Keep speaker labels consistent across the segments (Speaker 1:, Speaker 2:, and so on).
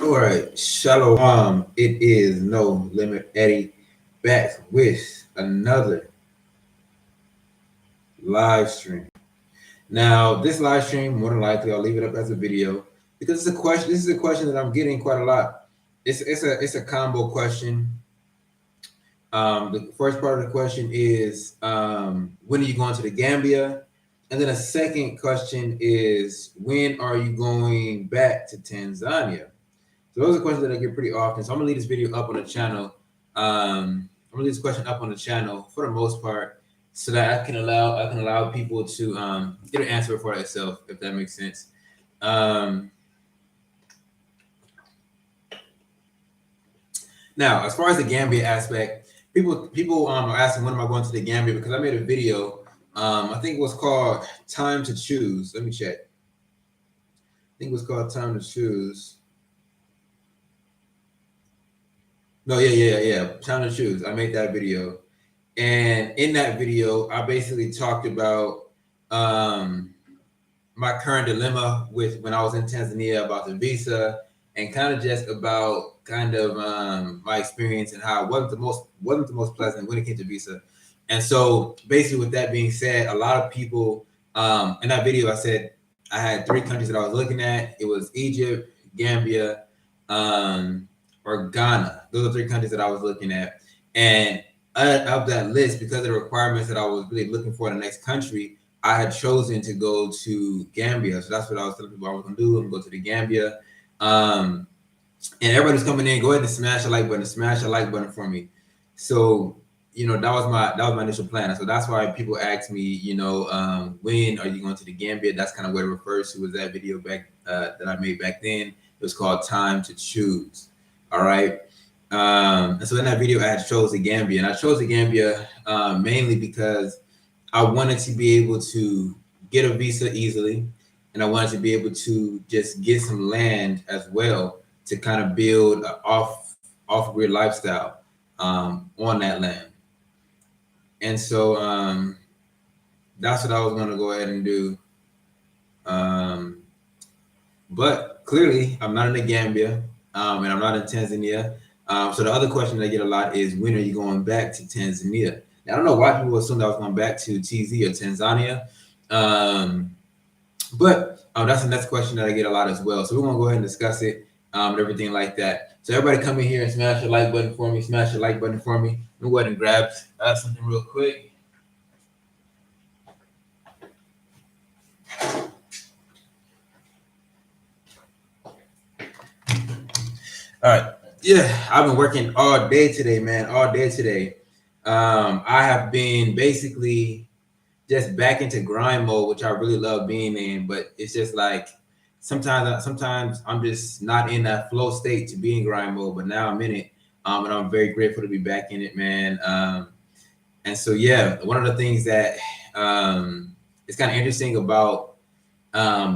Speaker 1: All right, Shalom. It is No Limit Eddie back with another live stream. Now, this live stream, more than likely, I'll leave it up as a video because it's a question. This is a question that I'm getting quite a lot. It's a combo question. The first part of the question is when are you going to the Gambia? And then a second question is when are you going back to Tanzania? So those are questions that I get pretty often. So I'm gonna leave this video up on the channel. I'm gonna leave this question up on the channel for the most part, so that I can allow people to get an answer for themselves, if that makes sense. Now, as far as the Gambia aspect, people are asking when am I going to the Gambia, because I made a video. I think it was called Time to Choose. Let me check. I think it was called Time to Choose. No, yeah. Time to Choose. I made that video. And in that video, I basically talked about my current dilemma with when I was in Tanzania about the visa, and kind of just about my experience and how it wasn't the most pleasant when it came to visa. And so basically, with that being said, a lot of people in that video, I said I had 3 countries that I was looking at. It was Egypt, Gambia, or Ghana. Those are 3 countries that I was looking at. And of that list, because of the requirements that I was really looking for in the next country, I had chosen to go to Gambia. So that's what I was telling people I was going to do. I'm going to go to the Gambia. And everybody's coming in. Go ahead and smash the like button. Smash the like button for me. So that was my initial plan. So that's why people ask me, when are you going to the Gambia? That's kind of what it refers to. Was that video back that I made back then? It was called Time to Choose. All right. And so in that video, I had chose the Gambia, and I chose the Gambia mainly because I wanted to be able to get a visa easily, and I wanted to be able to just get some land as well to kind of build an off-grid lifestyle on that land. And so that's what I was going to go ahead and do. But clearly, I'm not in the Gambia, and I'm not in Tanzania. So the other question that I get a lot is, when are you going back to Tanzania? Now, I don't know why people assumed I was going back to TZ or Tanzania. But that's the next question that I get a lot as well. So we're going to go ahead and discuss it and everything like that. So everybody come in here and smash the like button for me. Smash the like button for me. Let me go ahead and grab something real quick. All right. Yeah, I've been working all day today, man. All day today. I have been basically just back into grind mode, which I really love being in. But it's just like sometimes I'm just not in that flow state to be in grind mode. But now I'm in it, and I'm very grateful to be back in it, man. And so yeah, one of the things that is kind of interesting about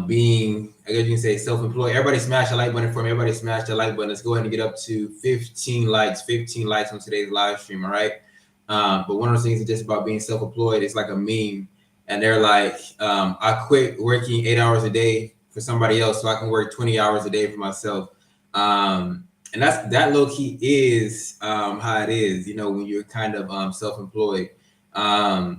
Speaker 1: being, I guess you can say, self-employed. Everybody smash the like button for me. Everybody smash the like button. Let's go ahead and get up to 15 likes on today's live stream. All right. But one of the things is just about being self-employed. It's like a meme, and they're like, I quit working 8 hours a day for somebody else so I can work 20 hours a day for myself. And that low key is how it is, when you're kind of self-employed. But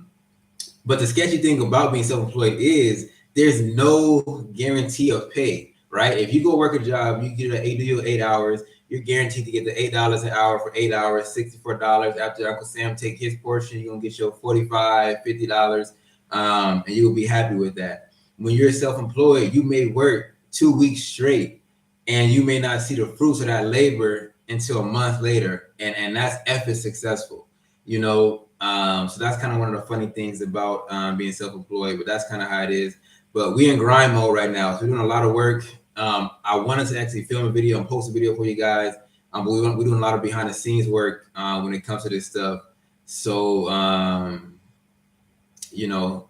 Speaker 1: the sketchy thing about being self-employed is there's no guarantee of pay, right? If you go work a job, you do 8 hours, you're guaranteed to get the $8 an hour for 8 hours, $64. After Uncle Sam take his portion, you're gonna get your $45, $50, and you'll be happy with that. When you're self-employed, you may work 2 weeks straight, and you may not see the fruits of that labor until a month later, and that's if it's successful, so that's kind of one of the funny things about being self-employed, but that's kind of how it is. But we're in grind mode right now, so we're doing a lot of work. I wanted to actually film a video and post a video for you guys, but we're doing a lot of behind the scenes work when it comes to this stuff. So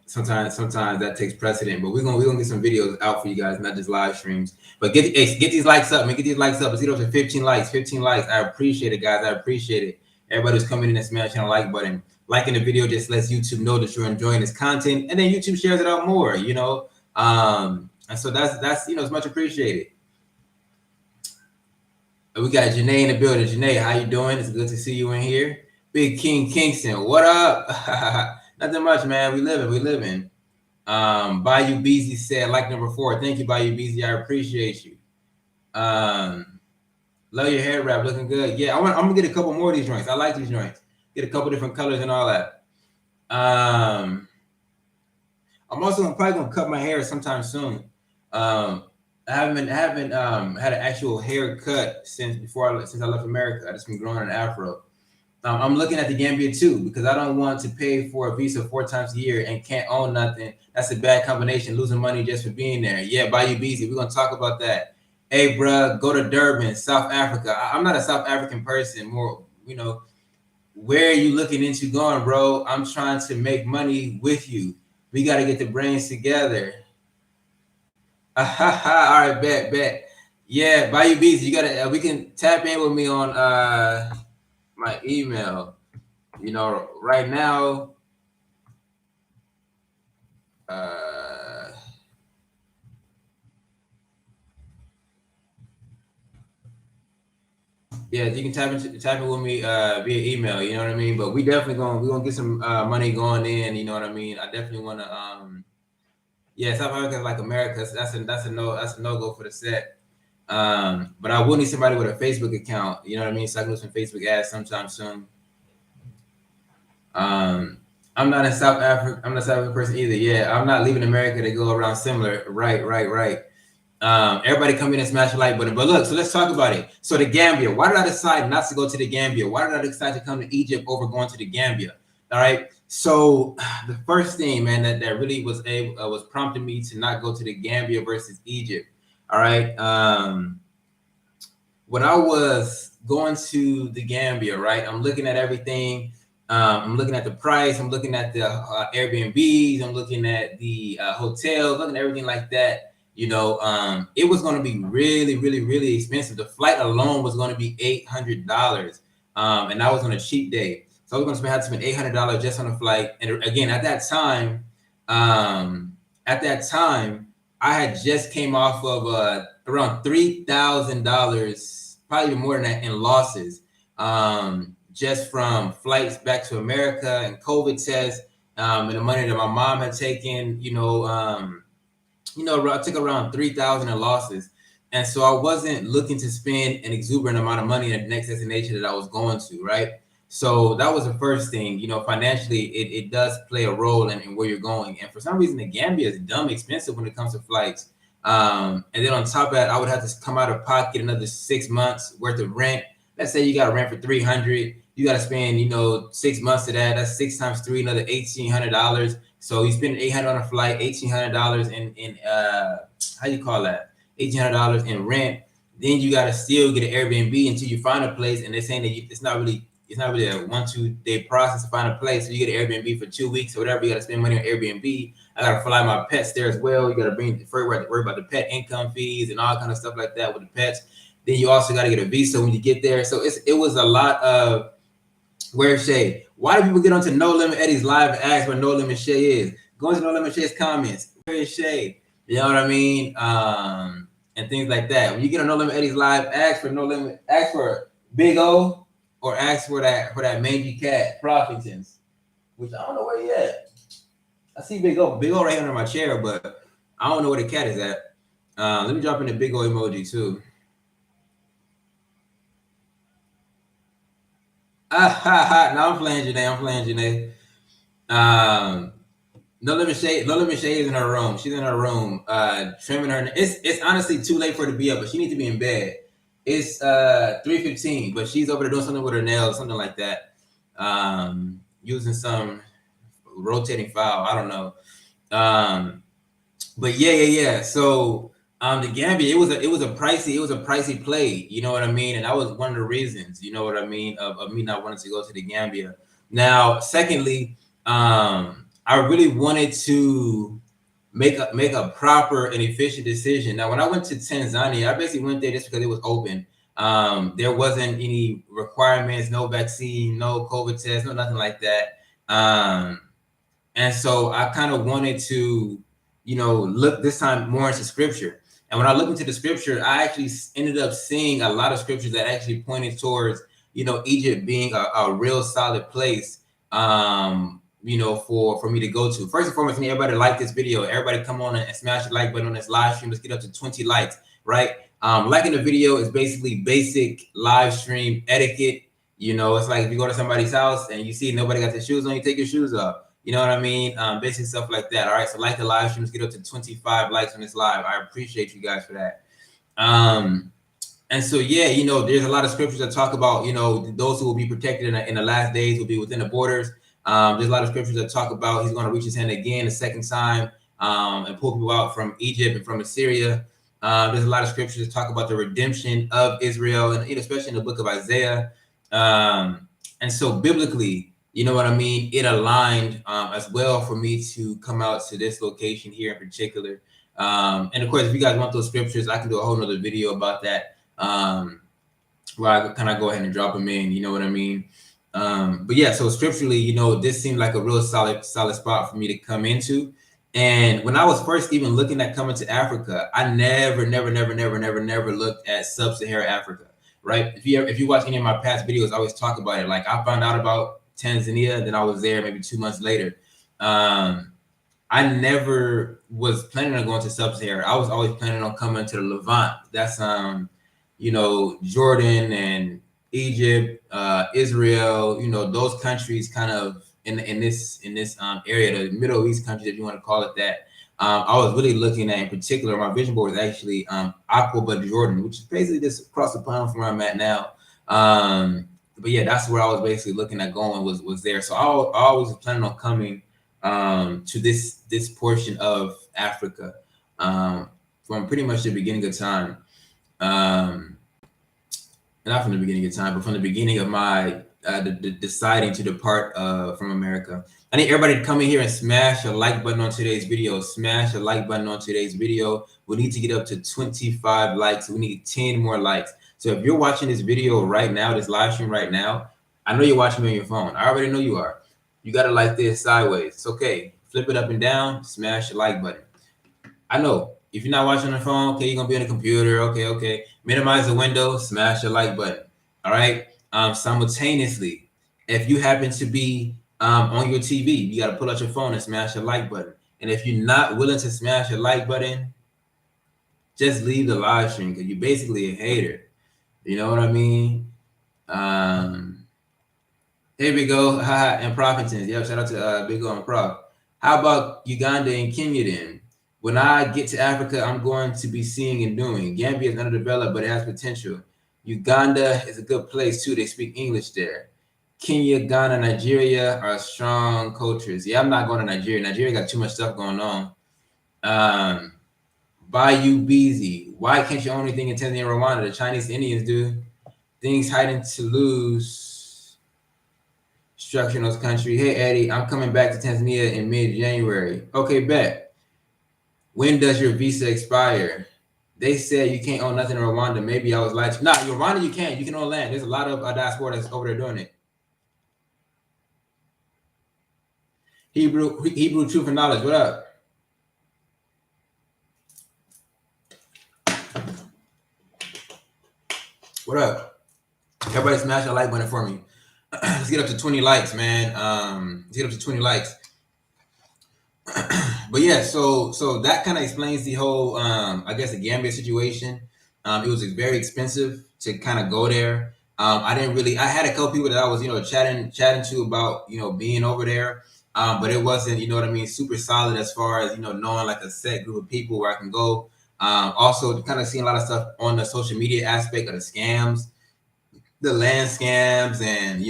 Speaker 1: sometimes that takes precedent, but we're gonna get some videos out for you guys, not just live streams. But get these likes up, man. Get these likes up. Let's get up to 15 likes. 15 likes. I appreciate it, guys. I appreciate it. Everybody who's coming in and smashing the like button. Liking the video just lets YouTube know that you're enjoying this content, and then YouTube shares it out more, and so that's it's much appreciated. We got Janae in the building. Janae, how you doing? It's good to see you in here. Big King Kingston, what up? Nothing much, man. We living. Bayou Beezy said, like number 4. Thank you, Bayou Beezy. I appreciate you. Love your hair wrap, looking good. Yeah, I'm gonna get a couple more of these joints. I like these joints. Get a couple different colors and all that. I'm also probably gonna cut my hair sometime soon. I haven't had an actual haircut since I left America. I just been growing an afro. I'm looking at the Gambia too because I don't want to pay for a visa 4 times a year and can't own nothing. That's a bad combination, losing money just for being there. Yeah, Bayou Beezy, we're gonna talk about that. Hey, bruh, go to Durban, South Africa. I'm not a South African person. More, where are you looking into going, bro? I'm trying to make money with you. We got to get the brains together. All right, bet. Yeah, Bayou Beats, you gotta. We can tap in with me on my email. Right now. Yeah, you can tap in with me via email. You know what I mean. But we're gonna get some money going in. You know what I mean. I definitely want to. Yeah, South Africa is like America. That's a no go for the set. But I will need somebody with a Facebook account. You know what I mean. So I can do some Facebook ads sometime soon. I'm not in South Africa. I'm not a South African person either. Yeah, I'm not leaving America to go around similar. Right. Everybody come in and smash the like button. But look, so let's talk about it. So the Gambia. Why did I decide not to go to the Gambia? Why did I decide to come to Egypt over going to the Gambia? All right. So the first thing, man, that really was prompting me to not go to the Gambia versus Egypt. All right. When I was going to the Gambia, right, I'm looking at everything. I'm looking at the price. I'm looking at the Airbnbs. I'm looking at the hotels, looking at everything like that. It was going to be really, really, really expensive. The flight alone was going to be $800, and that was on a cheap day. So I was going to have to spend $800 just on a flight. And again, at that time, I had just came off of around $3,000, probably even more than that, in losses. Just from flights back to America and COVID tests, and the money that my mom had taken, I took around 3,000 in losses. And so I wasn't looking to spend an exuberant amount of money at the next destination that I was going to, right? So that was the first thing. Financially, it does play a role in where you're going. And for some reason, the Gambia is dumb expensive when it comes to flights. And then on top of that, I would have to come out of pocket another 6 months worth of rent. Let's say you got to rent for $300. You got to spend, 6 months of that. That's 6 times 3, another $1,800. So you spend $800 on a flight, $1,800 in how you call that? $1,800 in rent. Then you got to still get an Airbnb until you find a place. And they're saying that it's not really a 1-2 day process to find a place. So you get an Airbnb for 2 weeks or whatever. You got to spend money on Airbnb. I got to fly my pets there as well. You got to worry about the pet income fees and all kind of stuff like that with the pets. Then you also got to get a visa when you get there. So it was a lot of where's Shay? Why do people get onto No Limit Eddie's live and ask where No Limit Shay is? Go into No Limit Shay's comments. Where is Shay? You know what I mean? And things like that. When you get on No Limit Eddie's live, ask for Big O, or ask for that mangy cat, Profingtons, which I don't know where he at. I see Big O right under my chair, but I don't know where the cat is at. Let me drop in the Big O emoji too. No, I'm playing Janae. No Limit Shade is in her room. She's in her room, trimming her. It's honestly too late for her to be up, but she needs to be in bed. It's 3:15, but she's over there doing something with her nails, something like that. Using some rotating file. I don't know. But yeah. So the Gambia, it was a pricey play, you know what I mean? And that was one of the reasons, you know what I mean, of me not wanting to go to the Gambia. Now, secondly, I really wanted to make a proper and efficient decision. Now, when I went to Tanzania, I basically went there just because it was open. There wasn't any requirements, no vaccine, no COVID test, no nothing like that. And so I kind of wanted to, look this time more into scripture. And when I looked into the scripture, I actually ended up seeing a lot of scriptures that actually pointed towards, Egypt being a real solid place, for me to go to. First and foremost, I need everybody to like this video. Everybody come on and smash the like button on this live stream. Let's get up to 20 likes, right? Liking the video is basically basic live stream etiquette. It's like if you go to somebody's house and you see nobody got their shoes on, you take your shoes off. You know what I mean? Basic stuff like that. All right. So like the live stream, let's get up to 25 likes on this live. I appreciate you guys for that. And so, yeah, there's a lot of scriptures that talk about, those who will be protected in the last days will be within the borders. There's a lot of scriptures that talk about he's going to reach his hand again a second time and pull people out from Egypt and from Assyria. There's a lot of scriptures that talk about the redemption of Israel, and especially in the book of Isaiah. And so biblically, you know what I mean? It aligned as well for me to come out to this location here in particular. And of course, if you guys want those scriptures, I can do a whole nother video about that. Where I kind of go ahead and drop them in, you know what I mean? But yeah, so scripturally, this seemed like a real solid spot for me to come into. And when I was first even looking at coming to Africa, I never looked at sub-Saharan Africa, right? If you watch any of my past videos, I always talk about it. Like I found out about Tanzania, then I was there maybe 2 months later. I never was planning on going to sub-Saharan. I was always planning on coming to the Levant. That's Jordan and Egypt, Israel, those countries kind of in this area, the Middle East countries, if you want to call it that. I was really looking at, in particular, my vision board is actually Aqaba, Jordan, which is basically just across the pond from where I'm at now. But yeah, that's where I was basically looking at going was there. So I always was planning on coming to this portion of Africa from pretty much the beginning of time. Not from the beginning of time, but from the beginning of my deciding to depart from America. I need everybody to come in here and smash a like button on today's video. Smash a like button on today's video. We need to get up to 25 likes. We need 10 more likes. So if you're watching this video right now, this live stream right now, I know you're watching me on your phone. I already know you are. You got to like this sideways. It's okay. Flip it up and down. Smash the like button. I know. If you're not watching on the phone, okay, you're going to be on the computer. Okay. Minimize the window. Smash the like button. All right. Simultaneously, if you happen to be on your TV, you got to pull out your phone and smash the like button. And if you're not willing to smash the like button, just leave the live stream because you're basically a hater. You know what I mean? Here we go. And Profittons. Yep, shout out to Big O and Prof. How about Uganda and Kenya then? When I get to Africa, I'm going to be seeing and doing. Gambia is underdeveloped, but it has potential. Uganda is a good place too. They speak English there. Kenya, Ghana, Nigeria are strong cultures. Yeah, I'm not going to Nigeria. Nigeria got too much stuff going on. Bayou Beezy. Why can't you own anything in Tanzania and Rwanda? The Chinese Indians do. Things hiding to lose. Structure in those countries. Hey, Eddie, I'm coming back to Tanzania in mid-January. Okay, bet. When does your visa expire? They said you can't own nothing in Rwanda. Maybe I was lied to. Nah, Rwanda you can't. You can own land. There's a lot of diaspora that's over there doing it. Hebrew Truth and Knowledge. What up? What up? Everybody smash a like button for me. Let's get up to 20 likes, man. Let's get up to 20 likes. But yeah, so that kind of explains the whole, I guess, the Gambia situation. It was very expensive to kind of go there. I had a couple people that I was, chatting to about, being over there. But it wasn't, super solid as far as, knowing like a set group of people where I can go. Also kind of seeing a lot of stuff on the social media aspect of the scams, the land scams, and,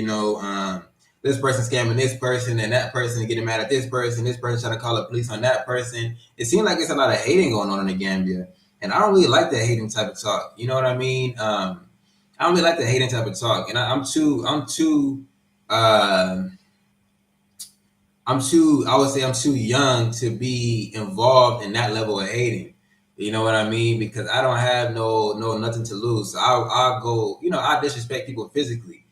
Speaker 1: this person scamming this person and that person getting mad at this person trying to call the police on that person. It seemed like it's a lot of hating going on in the Gambia. And I don't really like that hating type of talk. You know what I mean? I don't really like the hating type of talk. And I would say I'm too young to be involved in that level of hating. You know what I mean? Because I don't have no nothing to lose. So I'll go, I disrespect people physically.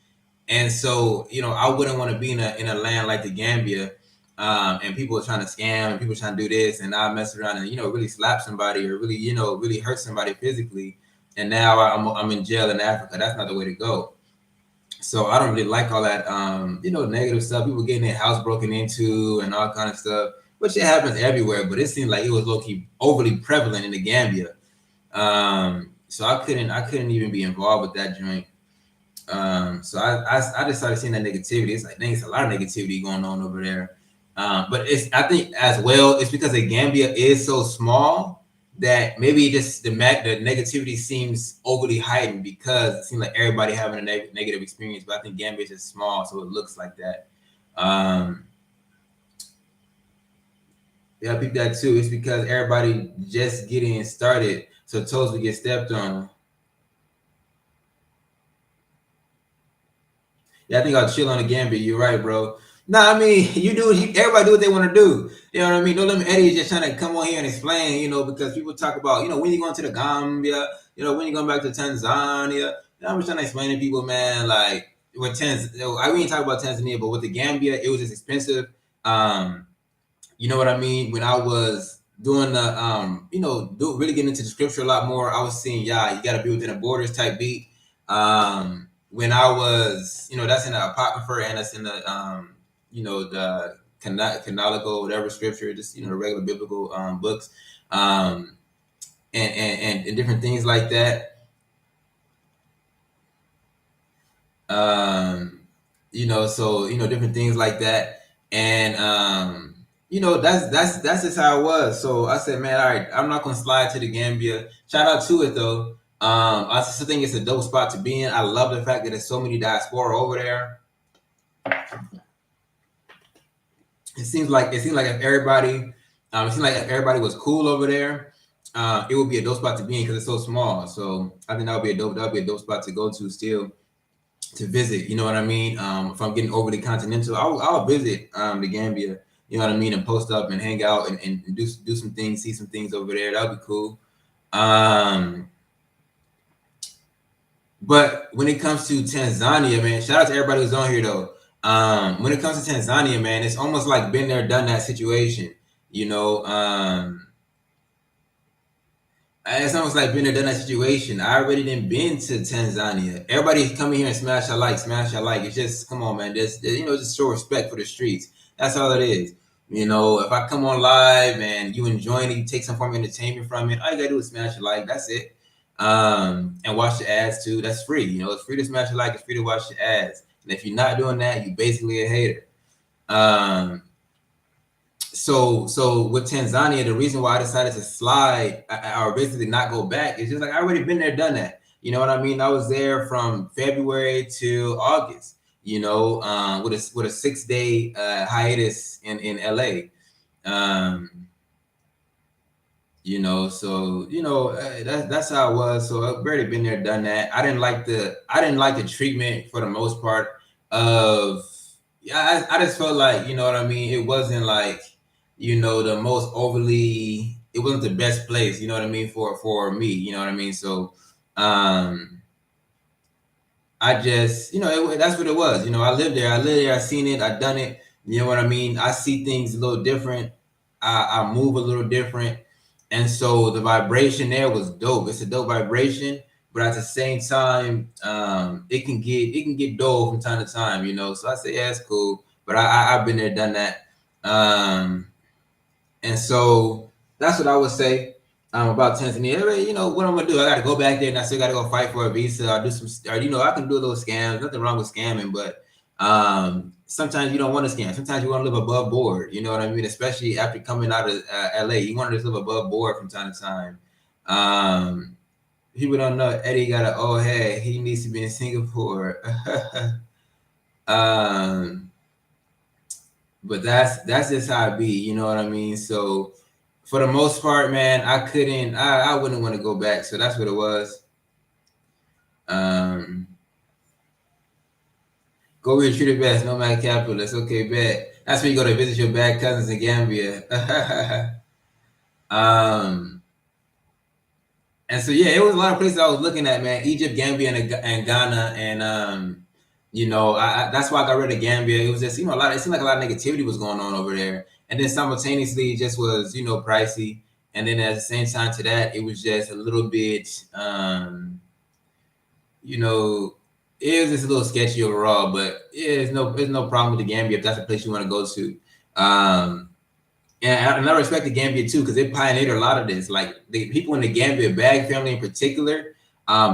Speaker 1: And so, I wouldn't want to be in a land like the Gambia and people are trying to scam and people trying to do this, and I mess around and really slap somebody or really really hurt somebody physically, and now I'm in jail in Africa. That's not the way to go. So I don't really like all that negative stuff. People getting their house broken into and all kind of stuff, which it happens everywhere. But it seemed like it was low key overly prevalent in the Gambia. So I couldn't even be involved with that joint. So I just started seeing that negativity. It's like, dang, it's a lot of negativity going on over there. But I think as well, it's because the Gambia is so small that maybe just the negativity seems overly heightened because it seems like everybody having a negative experience. But I think Gambia is just small, so it looks like that. Yeah, I think that too. It's because everybody just getting started, so toes will get stepped on. Yeah, I think I'll chill on the Gambit. You're right, bro. Nah, I mean, everybody do what they want to do. You know what I mean? Don't let me Eddie is just trying to come on here and explain, because people talk about, when you going to the Gambia, when you going back to Tanzania. I'm just trying to explain to people, man, like, with Tanzania, I ain't talk about Tanzania, but with the Gambia, it was just expensive. You know what I mean? When I was doing the, really getting into the scripture a lot more, I was seeing, yeah, you got to be within the borders type beat. When I was, that's in the Apocrypha and that's in the, the canonical, whatever scripture, just, the regular biblical books, and different things like that. So, different things like that. And, that's just how it was. So I said, man, all right, I'm not gonna slide to the Gambia. Shout out to it though. I still think it's a dope spot to be in. I love the fact that there's so many diaspora over there. It seems like if everybody, was cool over there, it would be a dope spot to be in because it's so small. So I think that would be a dope spot to go to still, to visit. You know what I mean? If I'm getting overly continental, I'll visit the Gambia. You know what I mean, and post up and hang out and do some things, see some things over there. That'd be cool. But when it comes to Tanzania, man, shout out to everybody who's on here though. When it comes to Tanzania, man, it's almost like been there, done that situation. It's almost like been there, done that situation. I already didn't been to Tanzania. Everybody coming here and smash a like, smash a like. It's just, come on, man. Just show respect for the streets. That's all it is. If I come on live and you enjoying it, you take some form of entertainment from it, all you gotta do is smash a like. That's it. And watch the ads too. That's free. It's free to smash a like. It's free to watch the ads. And if you're not doing that, you basically a hater. So with Tanzania, the reason why I decided to slide or basically not go back is just like I already been there, done that. You know what I mean? I was there from February to August. With a 6-day hiatus in LA. That's how it was. So I've already been there, done that. I didn't like the treatment for the most part of. Yeah, I just felt like, you know what I mean? It wasn't like, the most overly, it wasn't the best place, you know what I mean, for me, you know what I mean? So I just, that's what it was. I lived there, I seen it, I done it, you know what I mean? I see things a little different. I move a little different. And so the vibration there was dope. It's a dope vibration, but at the same time, it can get dull from time to time, So I say, yeah, it's cool. But I've been there, done that. And so that's what I would say about Tanzania. What I'm gonna do? I gotta go back there, and I still gotta go fight for a visa. I'll do some, or I can do a little scams. Nothing wrong with scamming, but sometimes you don't want to scam. Sometimes you want to live above board. You know what I mean? Especially after coming out of LA, you want to just live above board from time to time. People don't know Eddie got a oh hey, he needs to be in Singapore. But that's just how it be, you know what I mean? So for the most part, man, I wouldn't want to go back. So that's what it was. Go where you're treated best, no matter capitalist. Okay, bet. That's where you go to visit your bad cousins in Gambia. And so yeah, it was a lot of places I was looking at, man. Egypt, Gambia, and Ghana, and You know, that's why I got rid of Gambia. It was just, you know, it seemed like a lot of negativity was going on over there. And then simultaneously it just was, you know, pricey. And then at the same time to that, it was just a little bit, you know, it was just a little sketchy overall. But yeah, there's no problem with the Gambia if that's a place you want to go to. And I respect the Gambia too because they pioneered a lot of this. Like the people in the Gambia Bag family in particular,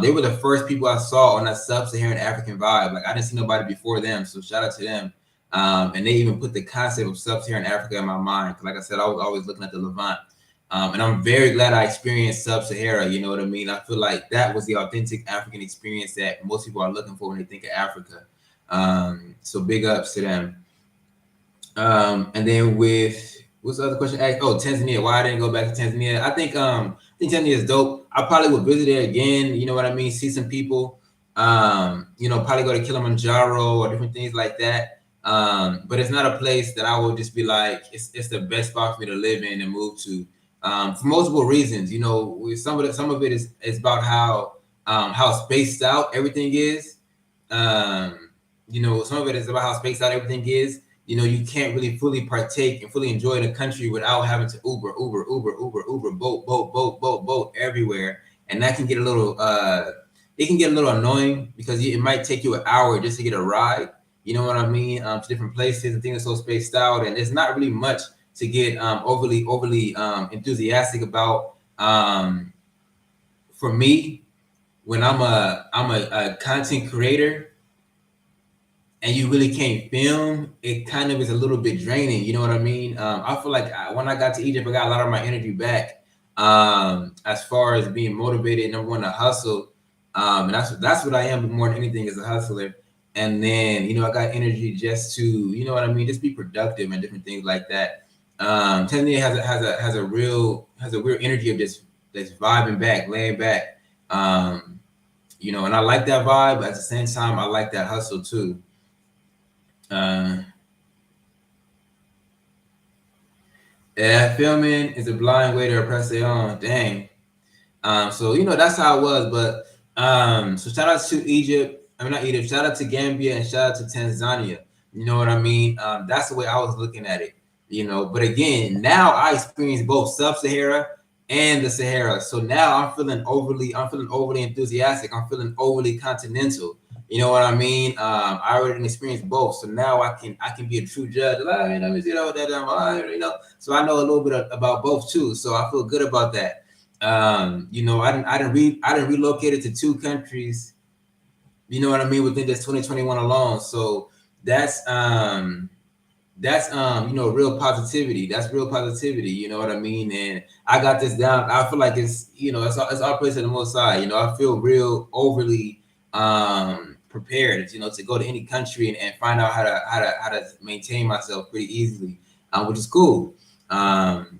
Speaker 1: they were the first people I saw on that sub-Saharan African vibe. Like I didn't see nobody before them, so shout out to them. And they even put the concept of sub-Saharan Africa in my mind. Like I said, I was always looking at the Levant. And I'm very glad I experienced sub-Sahara. You know what I mean? I feel like that was the authentic African experience that most people are looking for when they think of Africa. So big ups to them. And then with what's the other question? Oh, Tanzania. Why I didn't go back to Tanzania? I think Tanzania is dope. I probably would visit it again. You know what I mean? See some people. You know, probably go to Kilimanjaro or different things like that. But it's not a place that I would just be like, it's the best spot for me to live in and move to. For multiple reasons. You know, some of it is about how spaced out everything is. You know, some of it is about how spaced out everything is. You know, you can't really fully partake and fully enjoy the country without having to Uber, boat everywhere. And that can get a little it can get a little annoying because it might take you an hour just to get a ride. You know what I mean? To different places and things are so spaced out, and there's not really much to get overly enthusiastic about. For me, when I'm a content creator and you really can't film, it kind of is a little bit draining. You know what I mean? I feel like when I got to Egypt, I got a lot of my energy back. As far as being motivated, number one, to hustle, and that's what I am more than anything is a hustler. And then you know I got energy just to you know what I mean, just be productive and different things like that. Tanzania has a real energy of just vibing back, laying back. You know, and I like that vibe. But at the same time, I like that hustle too. Yeah, filming is a blind way to oppress their own. Dang. So you know that's how it was. But so shout out to Egypt. I mean not Egypt. Shout out to Gambia and shout out to Tanzania. You know what I mean? That's the way I was looking at it. You know, but again, now I experience both sub-Sahara and the Sahara. So now I'm feeling overly enthusiastic. I'm feeling overly continental. You know what I mean? I already experienced both, so now I can be a true judge. Like, hey, let me see that you know. So I know a little bit about both too. So I feel good about that. You know, I didn't relocate it to 2 countries. You know what I mean within this 2021 alone. So that's you know real positivity. That's real positivity. You know what I mean? And I got this down. I feel like it's you know it's all place in the Most High. You know I feel real overly prepared. You know to go to any country and find out how to maintain myself pretty easily, which is cool.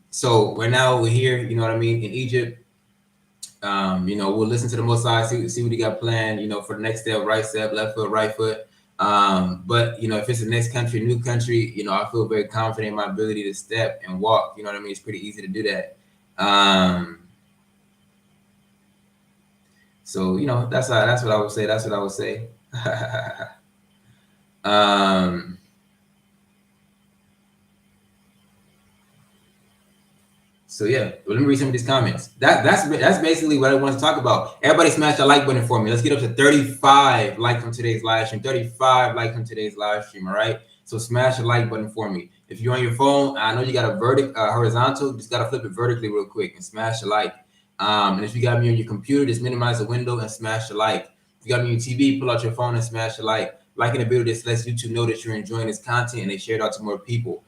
Speaker 1: So right now we're here. You know what I mean in Egypt. You know, we'll listen to the Most High, see what he got planned, you know, for the next step, right step, left foot, right foot. But you know, if it's the next country, new country, you know, I feel very confident in my ability to step and walk. You know what I mean? It's pretty easy to do that. So you know, that's what I would say. That's what I would say. So yeah, well, let me read some of these comments. That's basically what I want to talk about. Everybody smash the like button for me. Let's get up to 35 likes on today's live stream. 35 likes on today's live stream. All right. So smash the like button for me. If you're on your phone, I know you got a horizontal. Just gotta flip it vertically real quick and smash the like. And if you got me on your computer, just minimize the window and smash the like. If you got me on your TV, pull out your phone and smash the like. Liking the video just lets YouTube know that you're enjoying this content and they share it out to more people.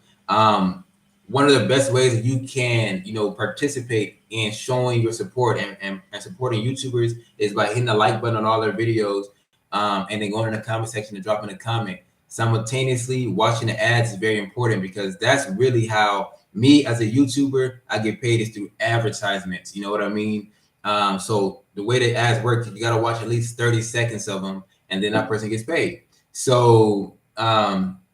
Speaker 1: One of the best ways that you can, you know, participate in showing your support and supporting YouTubers is by hitting the like button on all their videos, and then going in the comment section and dropping a comment. Simultaneously, watching the ads is very important because that's really how me as a YouTuber, I get paid is through advertisements. You know what I mean? So the way the ads work, you got to watch at least 30 seconds of them, and then that person gets paid. So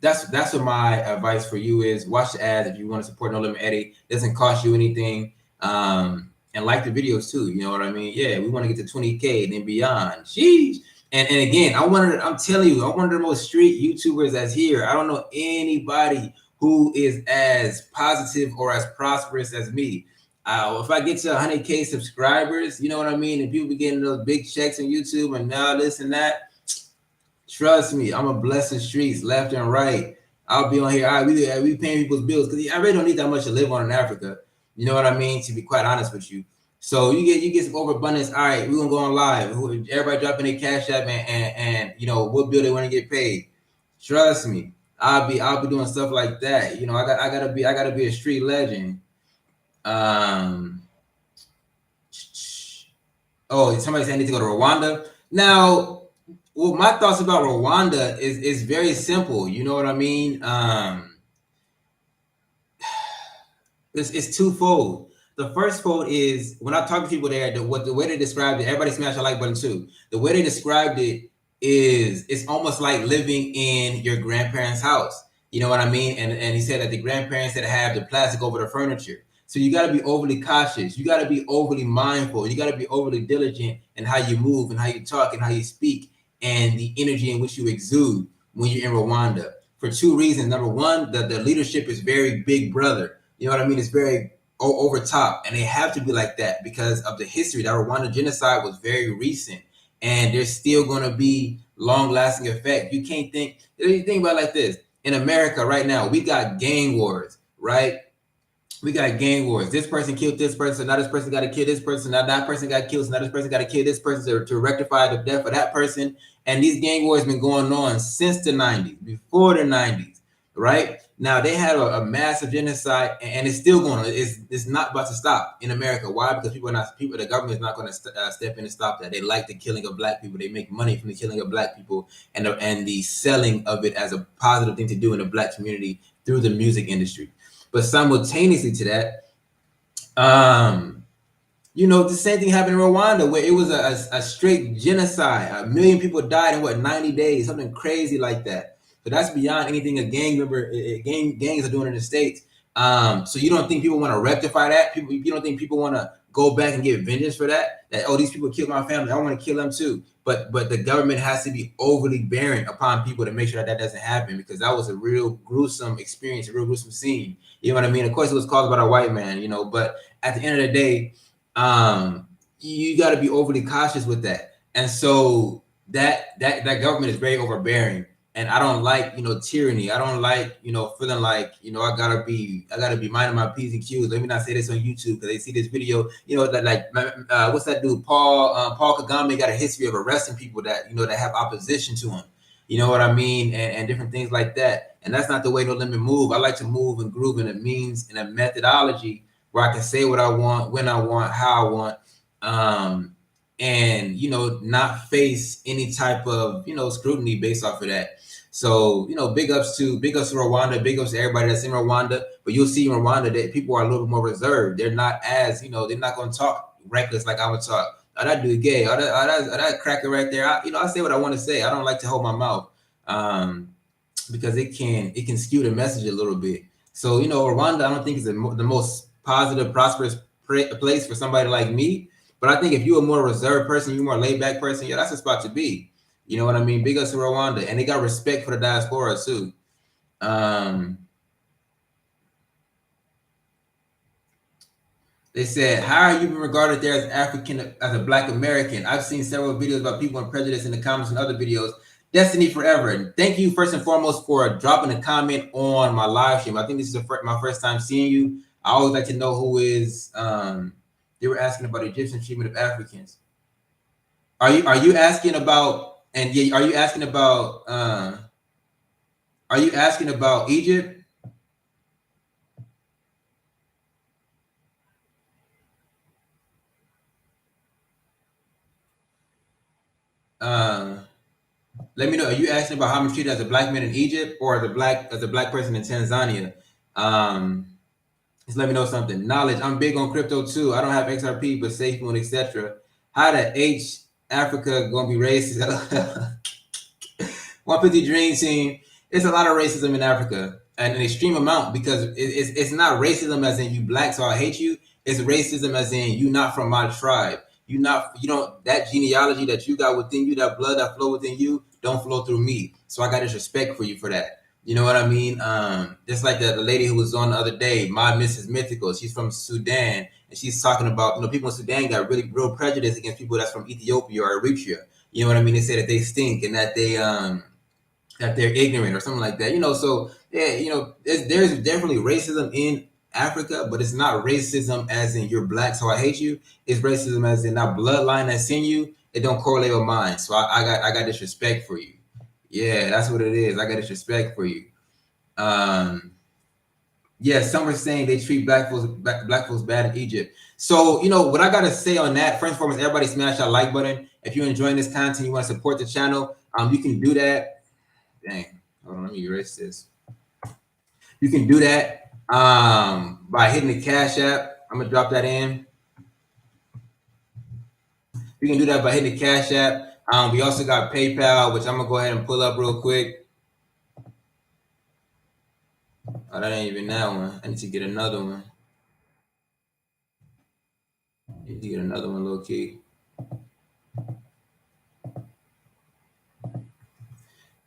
Speaker 1: that's what my advice for you is. Watch the ads if you want to support No Limit Eddie. It doesn't cost you anything. And like the videos too. You know what I mean? Yeah, we want to get to 20K and then beyond. Sheesh. And again, I'm telling you, I'm one of the most street YouTubers that's here. I don't know anybody who is as positive or as prosperous as me. If I get to 100K subscribers, you know what I mean, and people be getting those big checks on YouTube and now this and that, trust me, I'm gonna bless the streets left and right. I'll be on here. We paying people's bills because I really don't need that much to live on in Africa. You know what I mean? To be quite honest with you. So you get some overabundance. All right, we're gonna go on live. Everybody dropping their cash app and you know what bill they want to get paid. Trust me, I'll be doing stuff like that. You know, I gotta be a street legend. Um. Oh, somebody said I need to go to Rwanda now. Well, my thoughts about Rwanda is very simple. You know what I mean? It's twofold. The first fold is when I talk to people there, the way they described it, everybody smash the like button too. The way they described it is it's almost like living in your grandparents' house. You know what I mean? And he said that the grandparents that have the plastic over the furniture. So you got to be overly cautious. You got to be overly mindful. You got to be overly diligent in how you move and how you talk and how you speak and the energy in which you exude when you're in Rwanda. For two reasons. Number one, the leadership is very big brother. You know what I mean? It's very over top, and they have to be like that because of the history. That Rwanda genocide was very recent, and there's still going to be long-lasting effect. You can't think about it like this. In America right now, we got gang wars, right? We got gang wars. This person killed this person. Now this person got to kill this person. Now that person got killed. So now this person got to kill this person to rectify the death of that person. And these gang wars been going on since the 90s, before the 90s, right? Now they had a massive genocide, and it's still going on. It's not about to stop in America. Why? Because the government is not going to step in and stop that. They like the killing of black people. They make money from the killing of black people and the selling of it as a positive thing to do in the black community through the music industry. But simultaneously to that, you know, the same thing happened in Rwanda where it was a straight genocide. 1 million people died in 90 days, something crazy like that. So that's beyond anything a gangs are doing in the States. So you don't think people want to rectify that? You don't think people want to go back and get vengeance for that? That, oh, these people killed my family, I want to kill them too. But the government has to be overly bearing upon people to make sure that doesn't happen, because that was a real gruesome experience, a real gruesome scene. You know what I mean? Of course, it was caused by a white man, you know, but at the end of the day, you got to be overly cautious with that. And so that government is very overbearing. And I don't like, you know, tyranny. I don't like, you know, feeling like, you know, I gotta be minding my P's and Q's. Let me not say this on YouTube because they see this video, you know, that like what's that dude? Paul Kagame got a history of arresting people that, you know, that have opposition to him. You know what I mean? And different things like that. And that's not the way No Limit move. I like to move and groove in a means and a methodology where I can say what I want, when I want, how I want, and, you know, not face any type of, you know, scrutiny based off of that. So, you know, big ups to Rwanda, big ups to everybody that's in Rwanda. But you'll see in Rwanda that people are a little bit more reserved. They're not as, you know, they're not going to talk reckless like I would talk. Oh, that dude gay. Oh, that cracker right there. I say what I want to say. I don't like to hold my mouth because it can skew the message a little bit. So, you know, Rwanda, I don't think is the most positive, prosperous place for somebody like me. But I think if you're a more reserved person, you're a more laid back person, yeah, that's a spot to be. You know what I mean? Big ups to Rwanda. And they got respect for the diaspora too. They said, how are you being regarded there as African, as a Black American? I've seen several videos about people and prejudice in the comments and other videos. Destiny forever. And thank you first and foremost for dropping a comment on my live stream. I think this is my first time seeing you. I always like to know who is. They were asking about Egyptian treatment of Africans. Are you asking about? And yeah, are you asking about? Are you asking about Egypt? Let me know. Are you asking about how I'm treated as a Black man in Egypt or as a black person in Tanzania? Just let me know something. Knowledge. I'm big on crypto too. I don't have XRP, but SafeMoon, etc. How the H Africa gonna be racist? 150 Dream Team. It's a lot of racism in Africa, and an extreme amount, because it's not racism as in you black, so I hate you. It's racism as in you not from my tribe. You don't, that genealogy that you got within you, that blood that flow within you, don't flow through me. So I got this respect for you for that. You know what I mean? Just like the lady who was on the other day, my Mrs. Mythical. She's from Sudan, and she's talking about, people in Sudan got really real prejudice against people that's from Ethiopia or Eritrea. You know what I mean? They say that they stink and that they're ignorant or something like that. So yeah, there's definitely racism in Africa, but it's not racism as in you're black, so I hate you. It's racism as in that bloodline that's in you. It don't correlate with mine, so I got this respect for you. Yeah, that's what it is. I got this respect for you. Yeah, some are saying they treat black folks bad in Egypt. So what I gotta say on that. First and foremost, everybody smash that like button. If you're enjoying this content, you want to support the channel, you can do that. Dang, hold on, let me erase this. You can do that by hitting the Cash App. I'm gonna drop that in. You can do that by hitting the Cash App. We also got PayPal, which I'm gonna go ahead and pull up real quick. Oh, that ain't even that one. I need to get another one. I need to get another one, low key.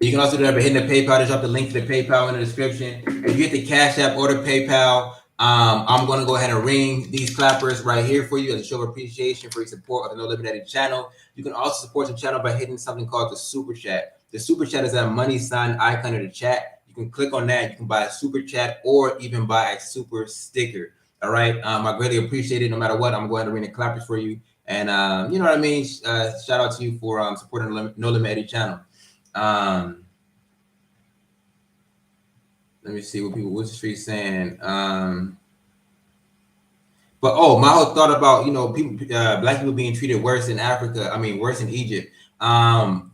Speaker 1: You can also do that by hitting the PayPal. Just drop the link to the PayPal in the description. If you hit the Cash App or the PayPal, I'm going to go ahead and ring these clappers right here for you as a show of appreciation for your support of the No Limit Eddie channel. You can also support the channel by hitting something called the Super Chat. The Super Chat is that money sign icon of the chat. You can click on that. You can buy a Super Chat or even buy a Super Sticker. All right. I greatly appreciate it. No matter what, I'm going to ring the clappers for you. And you know what I mean? Shout out to you for supporting the No Limit Eddie channel. Let me see what's the street saying. But my whole thought about people, black people being treated worse in Africa. I mean, worse in Egypt. I'm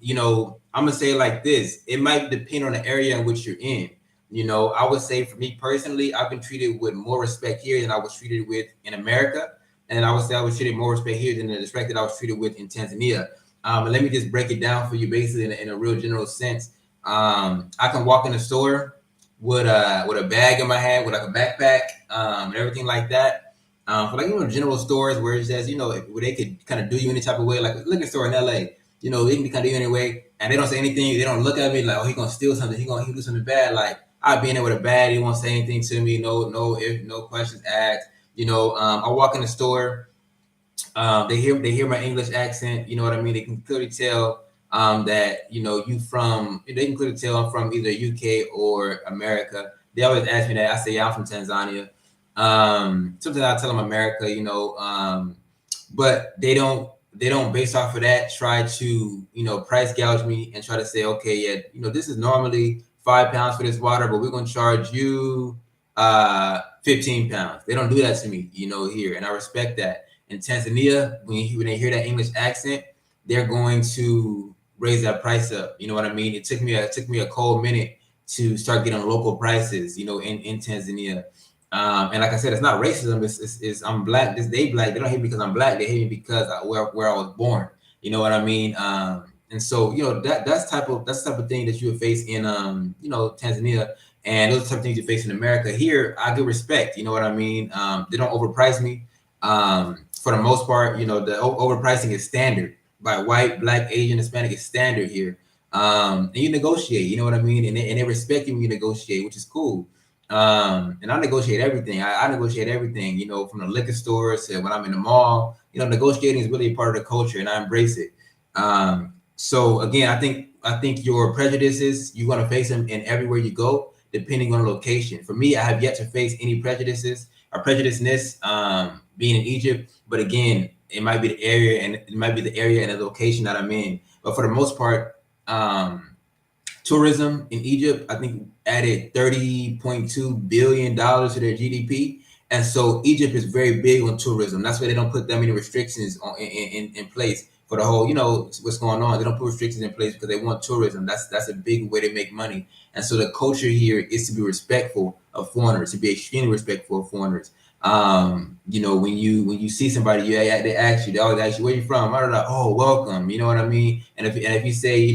Speaker 1: gonna say it like this: it might depend on the area in which you're in. I would say for me personally, I've been treated with more respect here than I was treated with in America, and I would say I was treated more respect here than the respect that I was treated with in Tanzania. And let me just break it down for you, basically in a real general sense. I can walk in a store with a bag in my hand, with like a backpack, and everything like that. For like general stores where it says where they could kind of do you any type of way, like a liquor store in LA. They can kind of do you anyway, and they don't say anything. They don't look at me like, oh, he gonna steal something. He do something bad. Like I'll be in there with a bag. He won't say anything to me. No questions asked. I walk in the store. They hear my English accent. You know what I mean? They can clearly tell that they can clearly tell I'm from either UK or America. They always ask me that. I say, yeah, I'm from Tanzania. Sometimes I tell them America, but they don't based off of that try to price gouge me and try to say, okay, yeah, this is normally £5 for this water, but we're gonna charge you 15 pounds. They don't do that to me, here, and I respect that. In Tanzania, when they hear that English accent, they're going to raise that price up. You know what I mean? It took me a cold minute to start getting local prices, in Tanzania. And like I said, it's not racism. It's I'm black. They black. They don't hate me because I'm black. They hate me because where I was born. You know what I mean? And so that's the type of thing that you would face in Tanzania, and those type of things you face in America. Here, I get respect. You know what I mean? They don't overprice me. For the most part, the overpricing is standard by white, black, Asian, Hispanic is standard here. And you negotiate, you know what I mean? And they respect you when you negotiate, which is cool. And I negotiate everything. I negotiate everything, from the liquor stores to when I'm in the mall. Negotiating is really a part of the culture, and I embrace it. So again, I think your prejudices, you're going to face them in everywhere you go, depending on the location. For me, I have yet to face any prejudices or prejudiceness being in Egypt, but again, it might be the area and the location that I'm in. But for the most part, tourism in Egypt, I think, added $30.2 billion to their GDP. And so Egypt is very big on tourism. That's why they don't put that many restrictions in place for the whole, what's going on. They don't put restrictions in place because they want tourism. That's a big way to make money. And so the culture here is to be respectful of foreigners, to be extremely respectful of foreigners. When you see somebody, they always ask you, where you from? I don't know. Oh, welcome. You know what I mean? And if you say,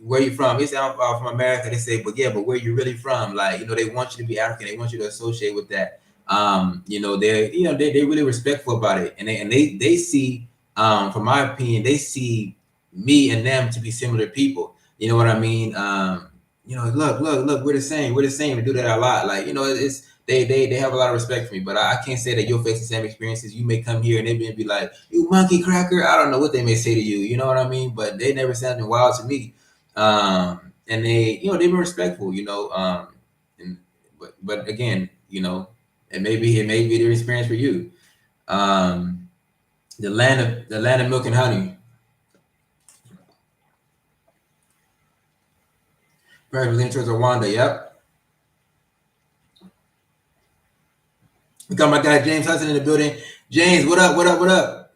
Speaker 1: where you from? They say, I'm from America. They say, but where you really from? Like, they want you to be African. They want you to associate with that. They're really respectful about it, and they see, from my opinion, they see me and them to be similar people. You know what I mean? Look, we're the same. We do that a lot. Like, it's they have a lot of respect for me, but I can't say that you'll face the same experiences. You may come here and they may be like, "You monkey cracker." I don't know what they may say to you. You know what I mean? But they never said anything wild to me. And they've been respectful. And but again, it may be their experience for you. Um, the land of milk and honey. Perhaps leaning towards Rwanda. Yep. We got my guy James Hudson in the building. James, what up? What up? What up?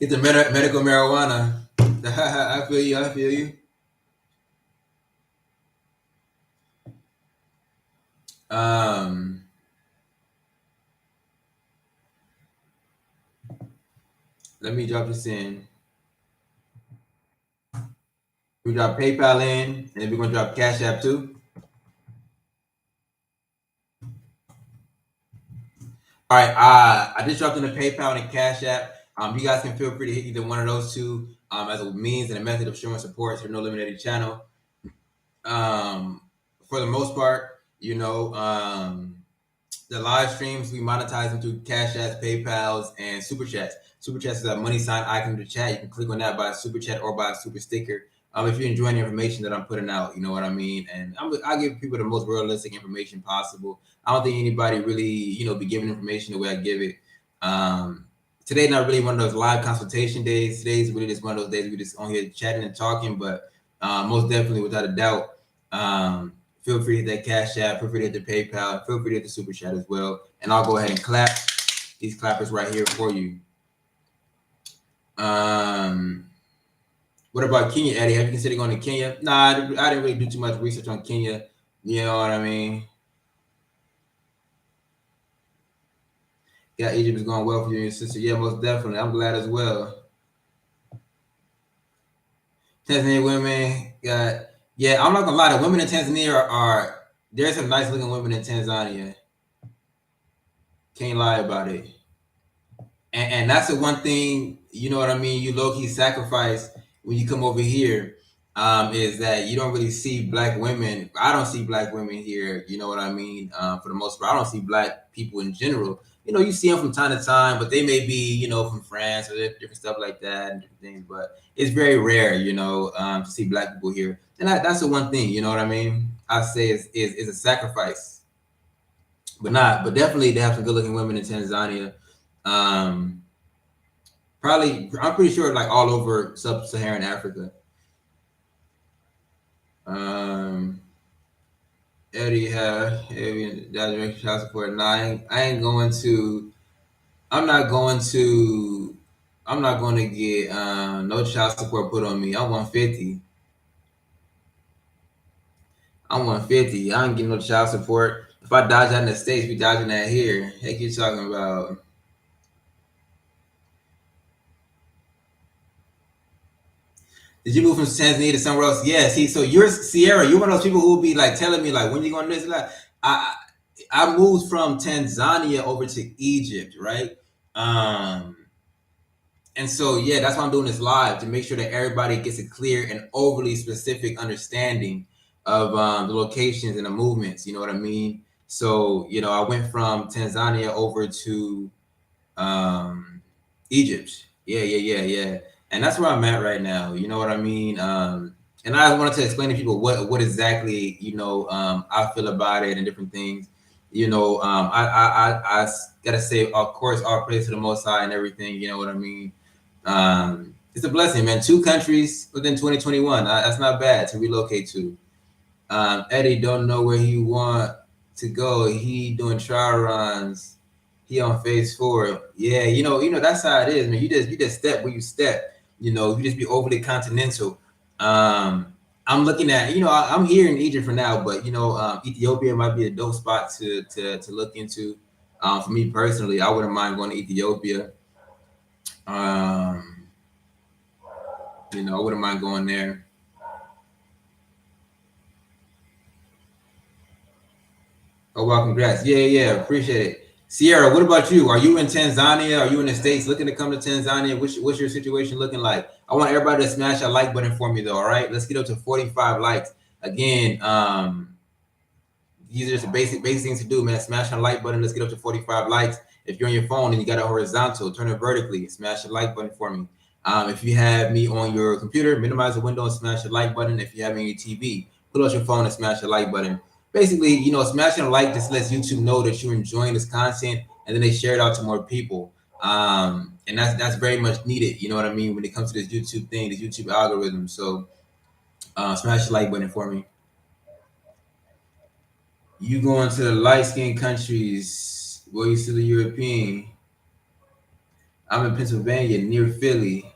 Speaker 1: Get the medical marijuana. I feel you. I feel you. Um, Let me drop this in. We drop PayPal in, and then we're gonna drop Cash App too. All right. I just dropped in the PayPal and Cash App. You guys can feel free to hit either one of those two as a means and a method of showing support to the No Eliminated channel. For the most part, the live streams, we monetize them through Cash Apps, PayPals, and Super Chats. Super Chats is a money sign icon in the chat. You can click on that by a Super Chat or by a Super Sticker. If you're enjoying the information that I'm putting out, you know what I mean? And I give people the most realistic information possible. I don't think anybody really, be giving information the way I give it. Today, not really one of those live consultation days. Today's really just one of those days we just on here chatting and talking, but most definitely, without a doubt, feel free to hit that Cash App, feel free to hit the PayPal, feel free to hit the Super Chat as well. And I'll go ahead and clap these clappers right here for you. What about Kenya, Eddie? Have you considered going to Kenya? Nah, I didn't really do too much research on Kenya. You know what I mean? Yeah, Egypt is going well for you and your sister. Yeah, most definitely. I'm glad as well. Tanzania women I'm not gonna lie, the women in Tanzania are there's some nice looking women in Tanzania. Can't lie about it. And that's the one thing, you know what I mean, you low-key sacrifice when you come over here, is that you don't really see black women. I don't see black women here, you know what I mean? For the most part, I don't see black people in general. You see them from time to time, but they may be, from France or different stuff like that and different things. But it's very rare, to see black people here. And that's the one thing, you know what I mean? I say is a sacrifice, but definitely they have some good-looking women in Tanzania. Probably, I'm pretty sure like all over sub-Saharan Africa. Eddie that's child support. No, I ain't going to. I'm not going to. I'm not going to get no child support put on me. I'm 150. I'm 150. I ain't getting no child support. If I dodge that in the States, we dodging that here. Heck, you talking about? Did you move from Tanzania to somewhere else? Yeah. See, so you're Sierra. You're one of those people who will be like telling me like when you going to this. Like, I moved from Tanzania over to Egypt, right? And so yeah, that's why I'm doing this live to make sure that everybody gets a clear and overly specific understanding of the locations and the movements. You know what I mean? So I went from Tanzania over to Egypt. Yeah. And that's where I'm at right now. You know what I mean? And I wanted to explain to people what exactly I feel about it and different things. I gotta say, of course, all praise to the Most High and everything. You know what I mean? It's a blessing, man. 2 countries within 2021. That's not bad to relocate to. Eddie don't know where he want to go. He doing trial runs. He on phase 4. Yeah, that's how it is, man. You just step where you step. You just be overly continental. I'm looking at, I'm here in Egypt for now, but Ethiopia might be a dope spot to look into. For me personally, I wouldn't mind going to Ethiopia. Um, I wouldn't mind going there. Oh, well, congrats. Yeah, yeah, appreciate it. Sierra, what about you? Are you in Tanzania? Are you in the States looking to come to Tanzania? What's your situation looking like? I want everybody to smash that like button for me, though. All right, let's get up to 45 likes. Again, these are just the basic things to do, man. Smash the like button. Let's get up to 45 likes. If you're on your phone and you got it horizontal, turn it vertically. Smash the like button for me. If you have me on your computer, minimize the window and smash the like button. If you have me on your TV, pull out your phone and smash the like button. Basically, smashing a like just lets YouTube know that you're enjoying this content, and then they share it out to more people. And that's very much needed. You know what I mean when it comes to this YouTube thing, this YouTube algorithm. So, smash the like button for me. You going to the light skinned countries? Well, you still a European. I'm in Pennsylvania, near Philly,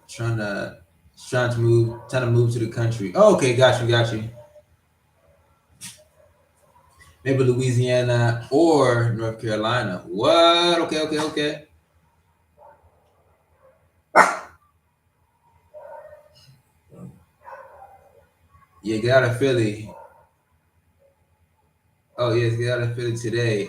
Speaker 1: trying to trying to move to the country. Oh, okay, got you. Maybe Louisiana or North Carolina. What? Okay. Yeah, get out of Philly. Oh yes, get out of Philly today.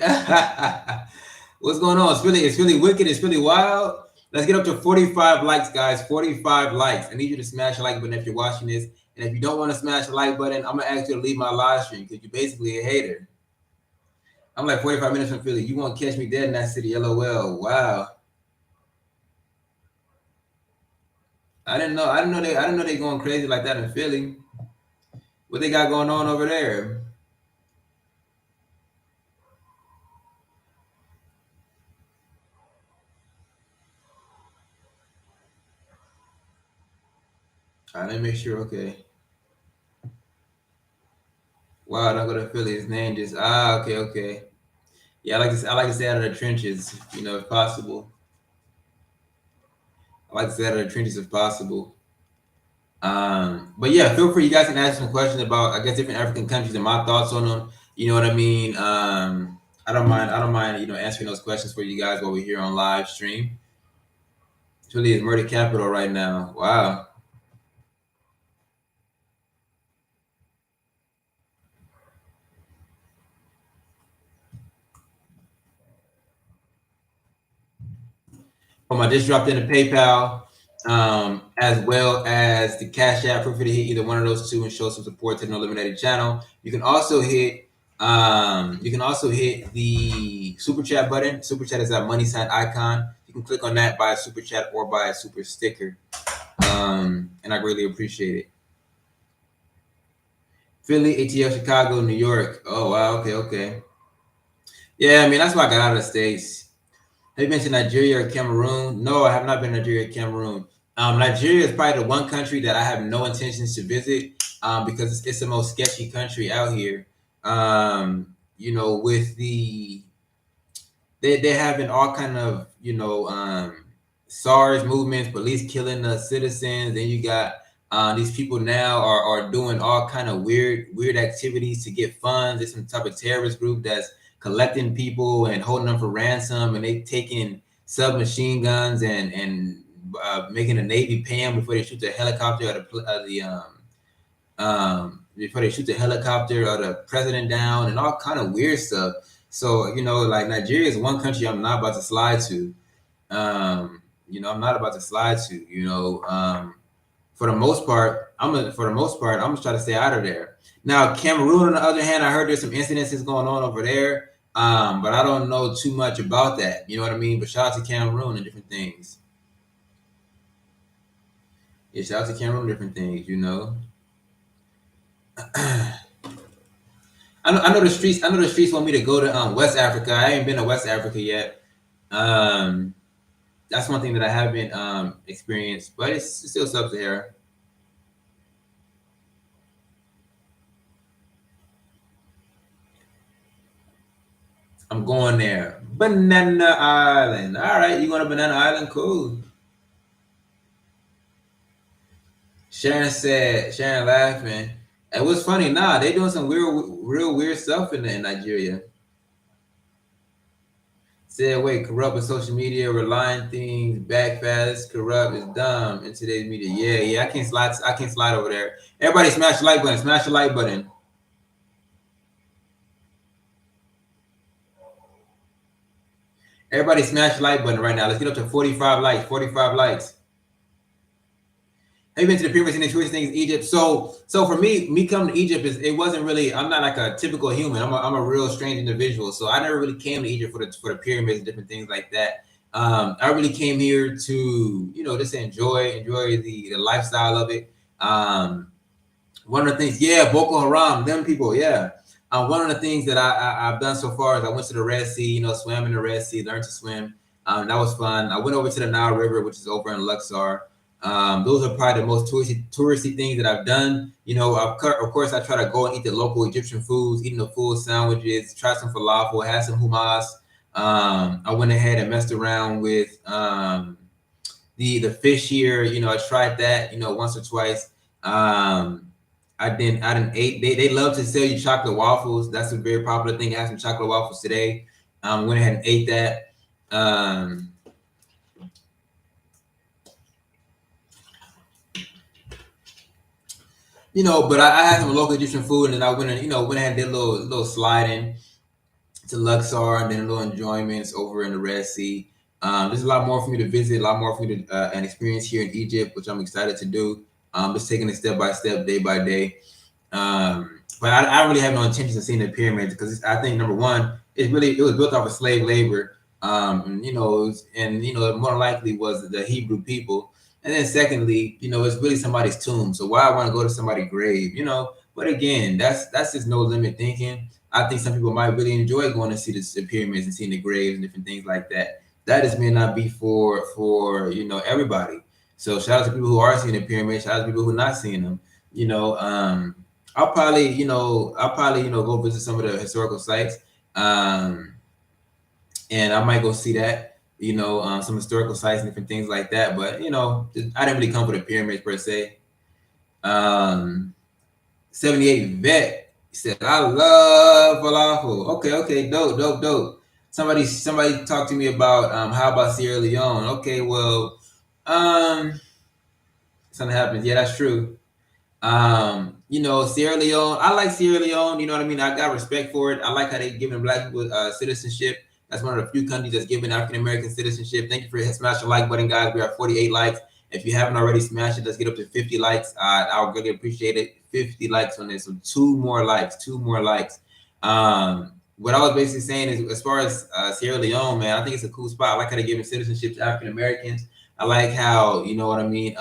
Speaker 1: What's going on? It's Philly wicked. It's Philly wild. Let's get up to 45 likes, guys. 45 likes. I need you to smash the like button if you're watching this. And if you don't want to smash the like button, I'm gonna ask you to leave my live stream because you're basically a hater. I'm like 45 minutes from Philly. You won't catch me dead in that city. LOL. Wow. I didn't know they going crazy like that in Philly. What they got going on over there? All right, let me make sure. Okay. Wow, don't go to Philly. His name just okay. Yeah, I like to stay out of the trenches, if possible. I like to stay out of the trenches if possible. But yeah, feel free. You guys can ask some questions about, I guess, different African countries and my thoughts on them. You know what I mean? I don't mind. I don't mind. Answering those questions for you guys while we're here on live stream. Philly is murder capital right now. Wow. I just dropped in the PayPal, as well as the Cash App. Feel free to hit either one of those two and show some support to the No Eliminated channel. You can also hit the super chat button. Super chat is that money sign icon. You can click on that, buy a super chat or buy a super sticker. And I greatly appreciate it. Philly, ATL, Chicago, New York. Oh wow, okay. Yeah, I mean that's why I got out of the States. Have you been to Nigeria or Cameroon? No, I have not been to Nigeria or Cameroon. Nigeria is probably the one country that I have no intentions to visit, because it's the most sketchy country out here. With they're having all kind of SARS movements, police killing the citizens. Then you got these people now are doing all kind of weird activities to get funds. There's some type of terrorist group that's collecting people and holding them for ransom, and they taking submachine guns and making the Navy pay them before they shoot the helicopter before they shoot the helicopter or the president down, and all kind of weird stuff. So like Nigeria is one country I'm not about to slide to. I'm not about to slide to. For the most part, I'm just trying to stay out of there. Now, Cameroon, on the other hand, I heard there's some incidences going on over there, but I don't know too much about that. You know what I mean? But shout out to Cameroon and different things. Yeah, shout out to Cameroon and different things. I know the streets. I know the streets want me to go to West Africa. I ain't been to West Africa yet. Um, that's one thing that I haven't experienced, but it's still sub-Sahara. I'm going there. Banana Island. All right, you going to Banana Island? Cool. Sharon laughing. It was funny. Nah, they doing some real weird stuff in Nigeria. Said, wait, corrupt with social media, relying things back fast, corrupt is dumb in today's media. Yeah, I can't slide. I can't slide over there. Everybody, smash the like button. Smash the like button. Everybody, smash the like button right now. Let's get up to 45 likes. 45 likes. Have you been to the pyramids and the tourist things in Egypt? So for me coming to Egypt it wasn't really. I'm not like a typical human. I'm a real strange individual. So I never really came to Egypt for the pyramids and different things like that. I really came here to just enjoy the lifestyle of it. One of the things, yeah, Boko Haram, them people, yeah. One of the things that I've done so far is I went to the Red Sea, swam in the Red Sea, learned to swim. That was fun. I went over to the Nile River, which is over in Luxor. Those are probably the most touristy things that I've done. Of course, I try to go and eat the local Egyptian foods, eating the full sandwiches, try some falafel, had some hummus. I went ahead and messed around with the fish here. I tried that, once or twice. I didn't ate. They love to sell you chocolate waffles. That's a very popular thing. I had some chocolate waffles today. Went ahead and ate that. But I had some local Egyptian food, and then I went ahead and did a little sliding to Luxor, and then a little enjoyments over in the Red Sea. There's a lot more for me to visit, a lot more for me to and experience here in Egypt, which I'm excited to do. Just taking it step by step, day by day. But I don't really have no intentions of seeing the pyramids because I think number one, it was built off of slave labor. More likely was the Hebrew people. And then secondly, it's really somebody's tomb. So why I want to go to somebody's grave, But again, that's just no limit thinking. I think some people might really enjoy going to see the pyramids and seeing the graves and different things like that. That just may not be for everybody. So shout out to people who are seeing the pyramids. Shout out to people who are not seeing them. I'll probably go visit some of the historical sites. And I might go see that, some historical sites and different things like that. But I didn't really come for the pyramids per se. 78 vet said, I love falafel. Okay, dope. Somebody talked to me about how about Sierra Leone? Okay, well, something happens. Yeah, that's true. Sierra Leone, I like Sierra Leone, you know what I mean? I got respect for it. I like how they giving black people citizenship. That's one of the few countries that's giving African American citizenship. Thank you for smashing the like button, guys. We are 48 likes. If you haven't already smashed it, let's get up to 50 likes. I would really appreciate it. 50 likes on this. So two more likes. What I was basically saying is, as far as Sierra Leone, man, I think it's a cool spot. I like how they're giving citizenship to African Americans. I like how, you know what I mean,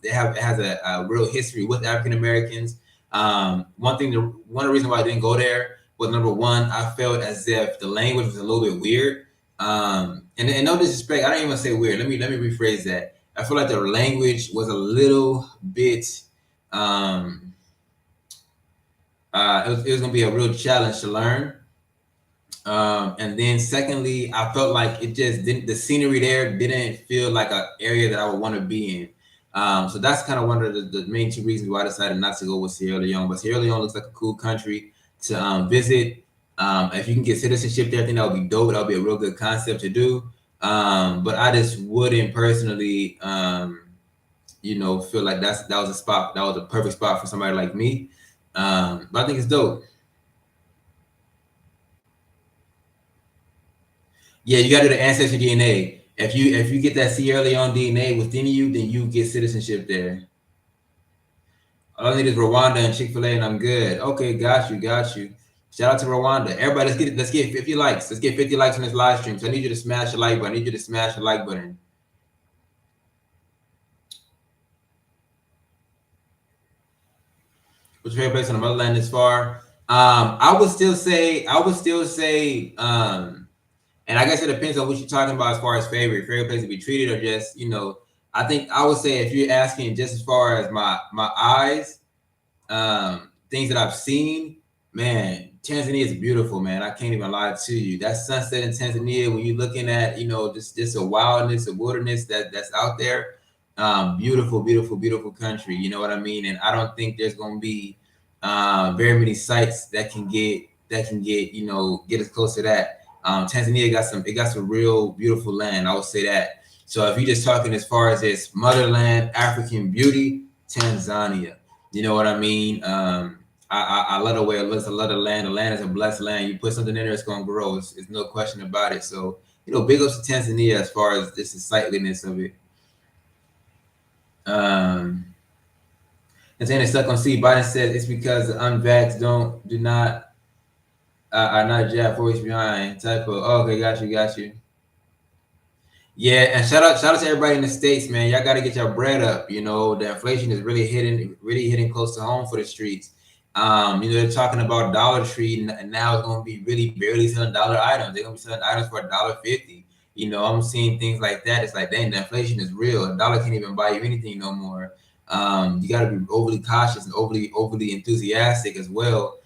Speaker 1: it has a real history with African Americans. One of the reasons why I didn't go there was, number one, I felt as if the language was a little bit weird. And no disrespect, I don't even say weird. Let me rephrase that. I feel like the language was a little bit it was gonna be a real challenge to learn. And then secondly, I felt like it just didn't, the scenery there didn't feel like an area that I would want to be in. So that's kind of one of the main two reasons why I decided not to go with Sierra Leone. But Sierra Leone looks like a cool country to visit. If you can get citizenship there, I think that would be dope. That would be a real good concept to do. But I just wouldn't personally, feel like that was a spot, that was a perfect spot for somebody like me. But I think it's dope. Yeah, you got to do the ancestry DNA. If you get that Sierra Leone DNA within you, then you get citizenship there. All I need is Rwanda and Chick-fil-A, and I'm good. Okay, got you. Shout out to Rwanda. Everybody, let's get 50 likes. Let's get 50 likes on this live stream. So I need you to smash the like button. I need you to smash the like button. What's your favorite place on the motherland this far? I would still say, and I guess it depends on what you're talking about as far as favorite place to be treated, or just, I think I would say, if you're asking just as far as my eyes, things that I've seen, man, Tanzania is beautiful, man. I can't even lie to you. That sunset in Tanzania, when you're looking at, just a wildness, a wilderness that's out there, beautiful country. You know what I mean? And I don't think there's going to be very many sites that can get get us close to that. Tanzania got some real beautiful land. I would say that. So if you're just talking as far as its motherland, African beauty, Tanzania. You know what I mean? I love the way it looks. I love the land. The land is a blessed land. You put something in there, it's gonna grow. It's no question about it. So big ups to Tanzania as far as this the sightliness of it. And saying it's stuck on C. Biden said it's because the unvaxxed do not are not jab 4 weeks behind. Type of okay, got you. Yeah, and shout out to everybody in the States, man. Y'all gotta get your bread up. The inflation is really hitting close to home for the streets. They're talking about Dollar Tree, and now it's gonna be really barely selling dollar items. They're gonna be selling items for $1.50. I'm seeing things like that. It's like, dang, the inflation is real. A dollar can't even buy you anything no more. You got to be overly cautious and overly enthusiastic as well,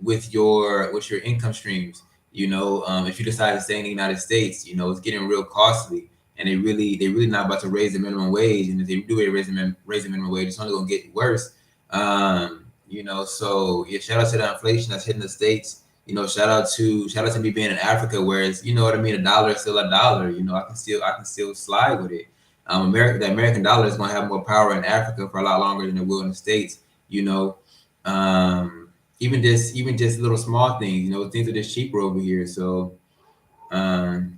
Speaker 1: with your income streams. If you decide to stay in the United States, it's getting real costly, and they really not about to raise the minimum wage. And if they do raise the minimum wage, it's only gonna get worse. So yeah, shout out to the inflation that's hitting the States. Shout out to me being in Africa, where it's, you know what I mean, a dollar is still a dollar. I can still slide with it. The American dollar is going to have more power in Africa for a lot longer than it will in the States. Even just little small things. Things are just cheaper over here. So, country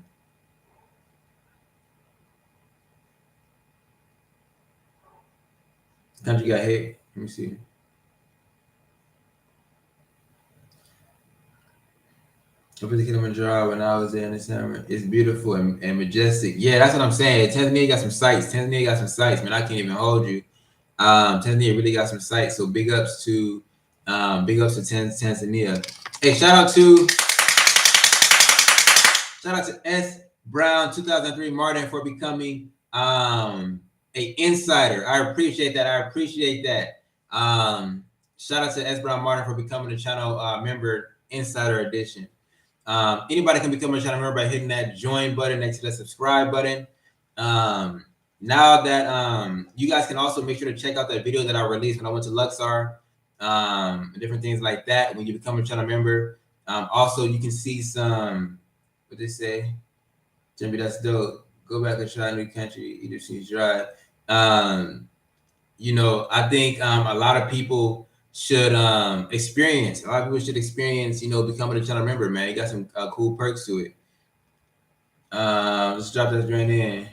Speaker 1: got hit. Let me see. Up at the Kilimanjaro when I was there in the summer. It's beautiful and majestic. Yeah, that's what I'm saying. Tanzania got some sights. Man. I can't even hold you. Tanzania really got some sights. So big ups to Tanzania. Hey, shout out to S Brown 2003 Martin for becoming a insider. I appreciate that. Shout out to S Brown Martin for becoming a channel member, insider edition. Anybody can become a channel member by hitting that join button next to the subscribe button. Now that you guys can also make sure to check out that video that I released when I went to Luxor, different things like that when you become a channel member. Also, you can see some, what they say, Jimmy, that's dope. Go back and try a new country, either seems dry. I think a lot of people should experience, becoming a channel member, man. You got some cool perks to it. Let's drop that joint in.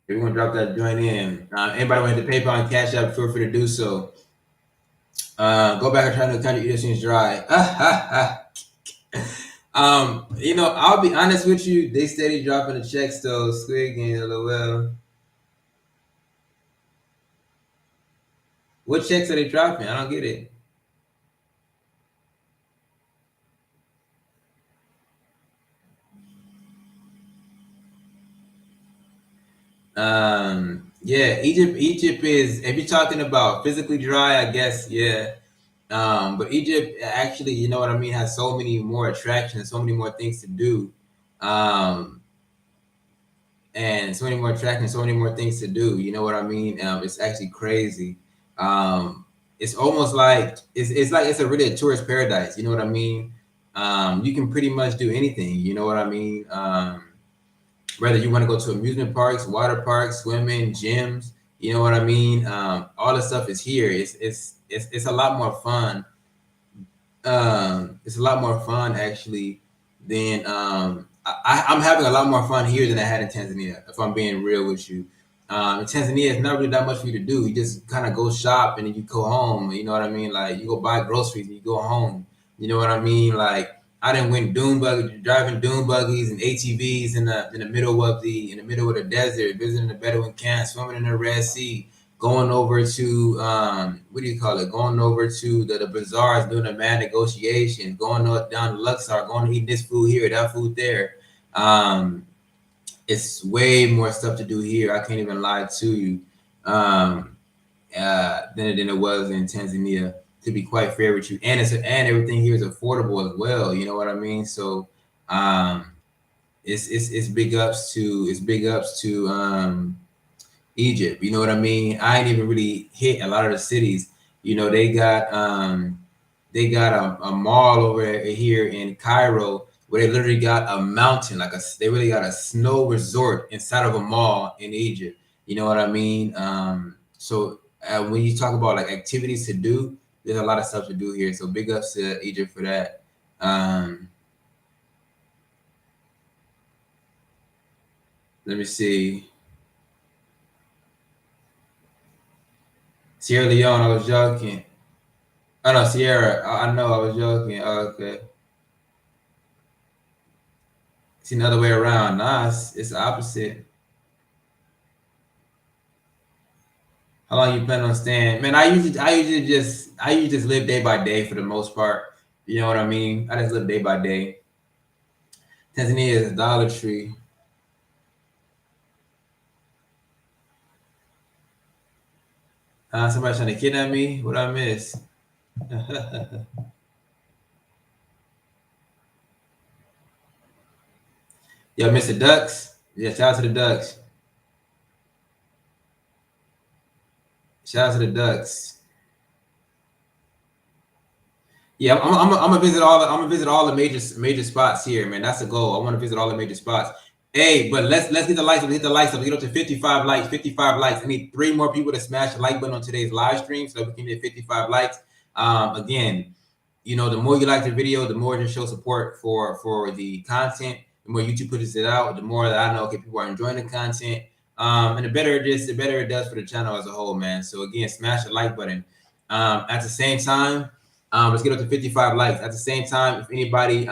Speaker 1: We're gonna drop that joint in. Anybody want to PayPal and Cashapp, feel free to do so. Go back and try to country, either seems dry. I'll be honest with you. They steady dropping the checks though. Squid Game, LOL. What checks are they dropping? I don't get it. Yeah, Egypt is, if you're talking about physically dry, I guess, yeah. But Egypt actually, you know what I mean, has so many more attractions, so many more things to do. And so many more attractions, so many more things to do. You know what I mean? It's actually crazy. It's almost like it's a really a tourist paradise. You know what I mean? You can pretty much do anything. You know what I mean? Whether you want to go to amusement parks, water parks, swimming, gyms, you know what I mean? All the stuff is here. It's a lot more fun. It's a lot more fun actually than I'm having a lot more fun here than I had in Tanzania, if I'm being real with you. In Tanzania, it's not really that much for you to do. You just kind of go shop and then you go home. You know what I mean? Like you go buy groceries and you go home. You know what I mean? Like I didn't went driving dune buggies and ATVs in the middle of the desert, visiting the Bedouin camp, swimming in the Red Sea, going over to what do you call it? Going over to the bazaars, doing a mad negotiation, going down to Luxor, going to eat this food here, that food there. It's way more stuff to do here. I can't even lie to you. Than it was in Tanzania, to be quite fair with you. And everything here is affordable as well. You know what I mean? So it's big ups to Egypt. You know what I mean? I ain't even really hit a lot of the cities. You know, they got a mall over here in Cairo where they literally got a mountain, they really got a snow resort inside of a mall in Egypt. You know what I mean? So when you talk about like activities to do, there's a lot of stuff to do here. So big ups to Egypt for that. Let me see. Sierra Leone, I was joking. Oh no, Sierra. I know I was joking. Oh, okay. It's another way around. Nah, it's the opposite. How long you plan on staying? Man, I usually just live day by day for the most part. You know what I mean? I just live day by day. Tanzania is a Dollar Tree. Somebody trying to kidnap me? What I miss? Yo, Mr. Ducks. Yeah, shout out to the Ducks. Shout out to the Ducks. Yeah, I'm gonna visit all the major spots here, man. That's the goal. I want to visit all the major spots. Hey, but let's get the likes up. Hit the likes up. Get up to 55 likes. 55 likes. I need 3 more people to smash the like button on today's live stream so that we can get 55 likes. Again, you know, the more you like the video, the more you show support for the content. The more YouTube pushes it out, the more that I know, okay, people are enjoying the content. And the better it does for the channel as a whole, man. So again, smash the like button. At the same time, let's get up to 55 likes. At the same time, if anybody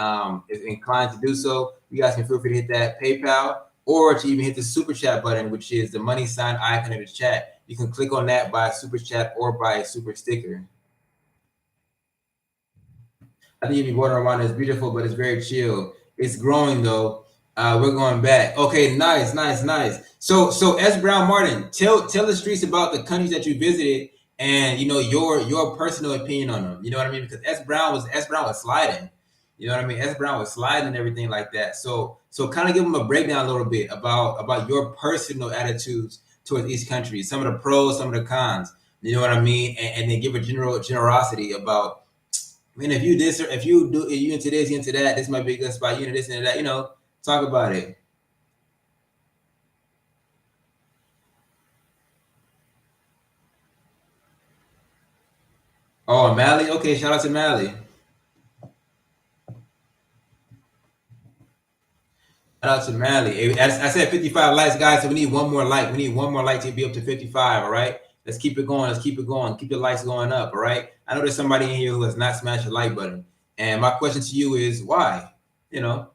Speaker 1: is inclined to do so, you guys can feel free to hit that PayPal or to even hit the super chat button, which is the money sign icon in the chat. You can click on that by super chat or by a super sticker. I think if you born in Rwanda, it's beautiful, but it's very chill. It's growing though. We're going back. Okay, nice. So S. Brown Martin, tell the streets about the countries that you visited and you know your personal opinion on them. You know what I mean? Because S. Brown was sliding. You know what I mean? S. Brown was sliding and everything like that. So kind of give them a breakdown a little bit about your personal attitudes towards each country, some of the pros, some of the cons. You know what I mean? And then give a generosity about, man, if you this or if you do you into this, you into that, this might be a good spot, you into this and that, you know, talk about it. Oh, Mally? Okay, shout out to Mally. Shout out to Mally. Hey, I said 55 likes, guys, so we need one more like. We need one more like to be up to 55, all right? Let's keep it going. Let's keep it going. Keep the likes going up, all right? I know there's somebody in here who has not smashed the like button. And my question to you is why? You know,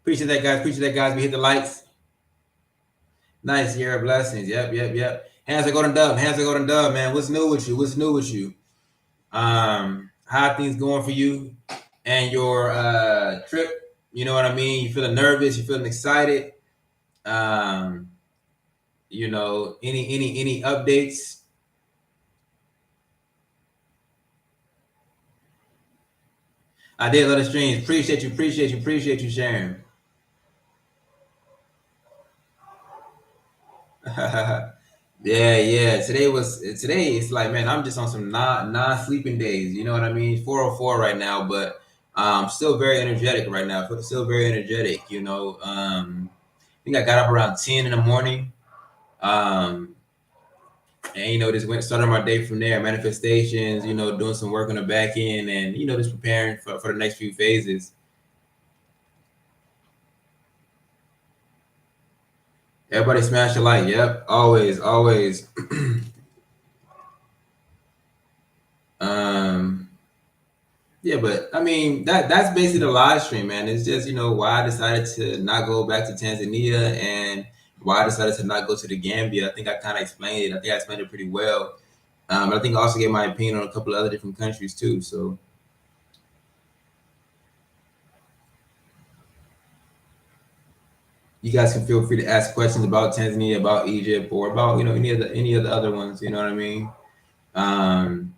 Speaker 1: appreciate that, guys. Appreciate that, guys. We hit the likes. Nice, Sierra blessings. Yep. Hands are golden dove. Hands are golden dove, man. What's new with you? What's new with you? How are things going for you and your trip? You know what I mean? You feeling nervous? You feeling excited? Um, you know, any updates? I did a lot of streams. Appreciate you sharing. Yeah. Today. It's like, man, I'm just on some non sleeping days. You know what I mean? 4:04 right now, but still very energetic right now. Still very energetic. You know, I think I got up around 10 in the morning. Um, and you know, just went started my day from there. Manifestations. You know, doing some work on the back end, and you know, just preparing for the next few phases. Everybody smash a like. Yep, always. um, yeah, but I mean that's basically the live stream, man. It's just, you know, why I decided to not go back to Tanzania and why I decided to not go to the Gambia. I think I kind of explained it. I think I explained it pretty well. But I think I also gave my opinion on a couple of other different countries too. So you guys can feel free to ask questions about Tanzania, about Egypt, or about, you know, any of the other ones. You know what I mean? Um,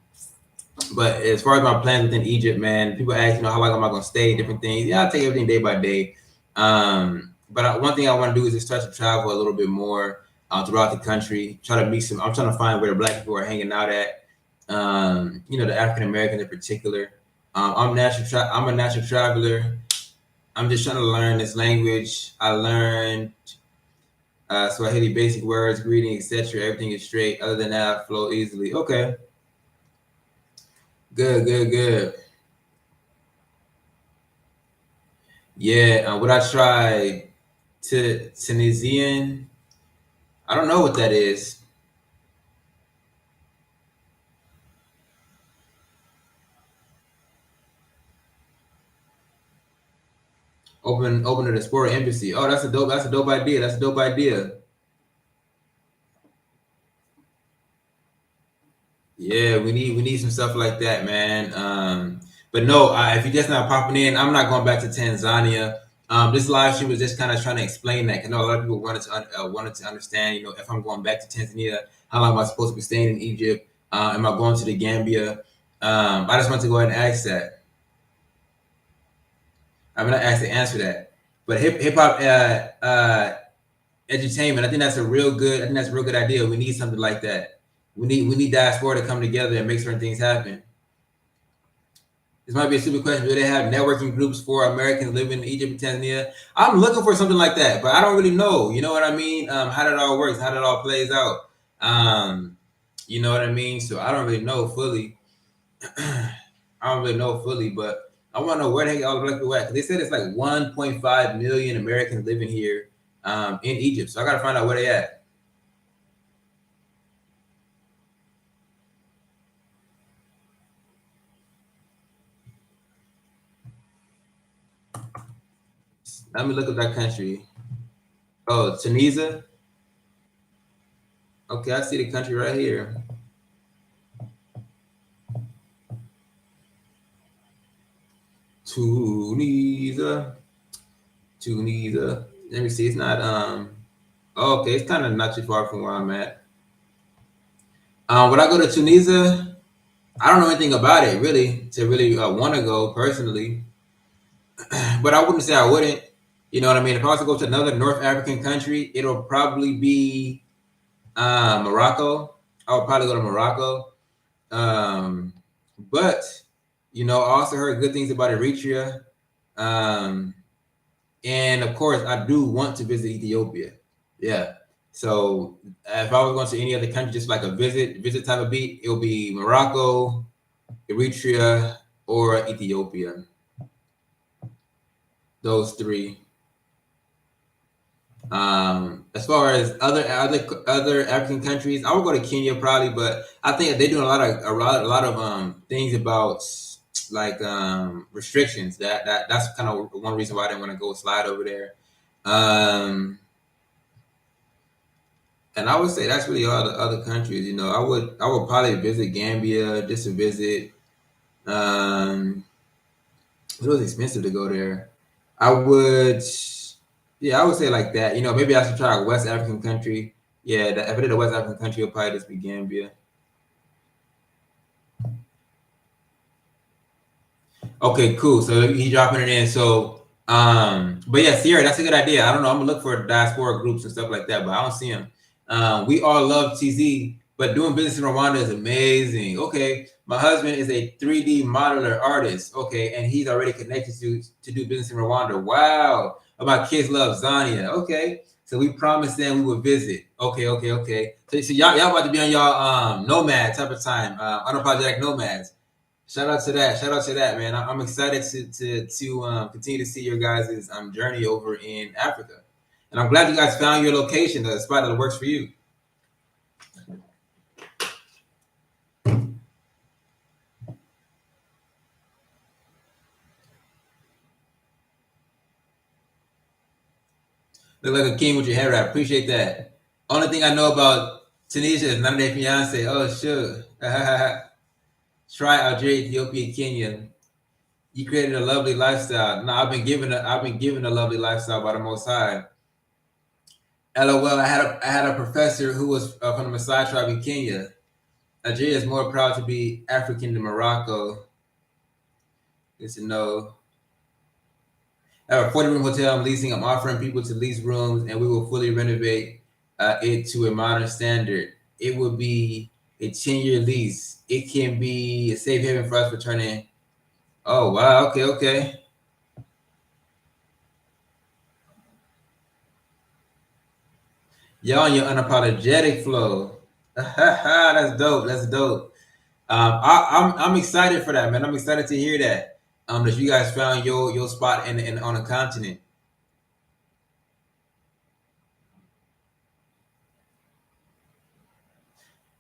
Speaker 1: But as far as my plans within Egypt, man, people ask, how long am I going to stay? Different things. Yeah, I take everything day by day. But one thing I want to do is just start to travel a little bit more throughout the country. Try to meet some. I'm trying to find where the Black people are hanging out at. The African Americans in particular. I'm I'm a natural traveler. I'm just trying to learn this language. I learned Swahili basic words, greetings, etc. Everything is straight. Other than that, I flow easily. Okay. Good, good, good. Yeah, what I tried to Tunisian. I don't know what that is. Open a diaspora embassy. Oh, that's a dope idea. That's a dope idea. Yeah, we need some stuff like that, man. But no, if you're just not popping in, I'm not going back to Tanzania. This live stream was just kind of trying to explain that. 'Cause I know a lot of people wanted to understand, if I'm going back to Tanzania, how long am I supposed to be staying in Egypt? Am I going to the Gambia? I just want to go ahead and ask that. I'm not asked to answer that. But hip hop edutainment, I think that's a real good. I think that's a real good idea. We need something like that. We need diaspora to come together and make certain things happen. This might be a stupid question. Do they have networking groups for Americans living in Egypt and Tanzania? I'm looking for something like that, but I don't really know. You know what I mean? How that all works, how that all plays out. You know what I mean? So I don't really know fully. I don't really know fully, but I want to know where the heck all the black people at. 'Cause they said it's like 1.5 million Americans living here in Egypt. So I got to find out where they at. Let me look up that country. Oh, Tunisia. Okay, I see the country right here. Tunisia. Tunisia. Let me see. It's not oh, okay, it's kind of not too far from where I'm at. Would I go to Tunisia? I don't know anything about it really to really want to go personally, but I wouldn't say I wouldn't. You know what I mean? If I was to go to another North African country, it'll probably be Morocco. I would probably go to Morocco. Um, but I also heard good things about Eritrea. Um, and of course, I do want to visit Ethiopia. Yeah. So if I was going to any other country, just like a visit type of beat, it'll be Morocco, Eritrea, or Ethiopia. Those three. As far as other African countries, I would go to Kenya probably, but I think they're doing a lot of things about like restrictions. That's kind of one reason why I didn't want to go slide over there. And I would say that's really all the other countries. I would probably visit Gambia just to visit. Um, it was expensive to go there. I would, yeah, I would say like that. Maybe I should try a West African country. Yeah, if I did a West African country, it'll probably just be Gambia. Okay, cool. So he dropping it in. So, but yeah, Sierra, that's a good idea. I don't know. I'm gonna look for diaspora groups and stuff like that, but I don't see them. We all love TZ, but doing business in Rwanda is amazing. Okay, my husband is a 3D modeler artist. Okay, and he's already connected to do business in Rwanda. Wow. My kids love Zania. Okay, so we promised them we would visit. Okay, okay, okay. So y'all about to be on y'all nomad type of time. Unapologetic nomads. Shout out to that. Shout out to that, man. I'm excited to continue to see your guys' journey over in Africa, and I'm glad you guys found your location, the spot that works for you. Look like a king with your hair wrap. Appreciate that. Only thing I know about Tunisia is none of their fiance. Oh, sure. Try Algeria, Ethiopia, Kenya. You created a lovely lifestyle. No, I've been given a lovely lifestyle by the Most High. LOL. I had a professor who was from the Maasai tribe in Kenya. Algeria is more proud to be African than Morocco. Good to know. I have a 40-room hotel I'm leasing. I'm offering people to lease rooms, and we will fully renovate it to a modern standard. It will be a 10-year lease. It can be a safe haven for us returning. Oh, wow. Okay, okay. Y'all on your unapologetic flow. That's dope. That's dope. I'm excited for that, man. I'm excited to hear that. That you guys found your spot in on a continent.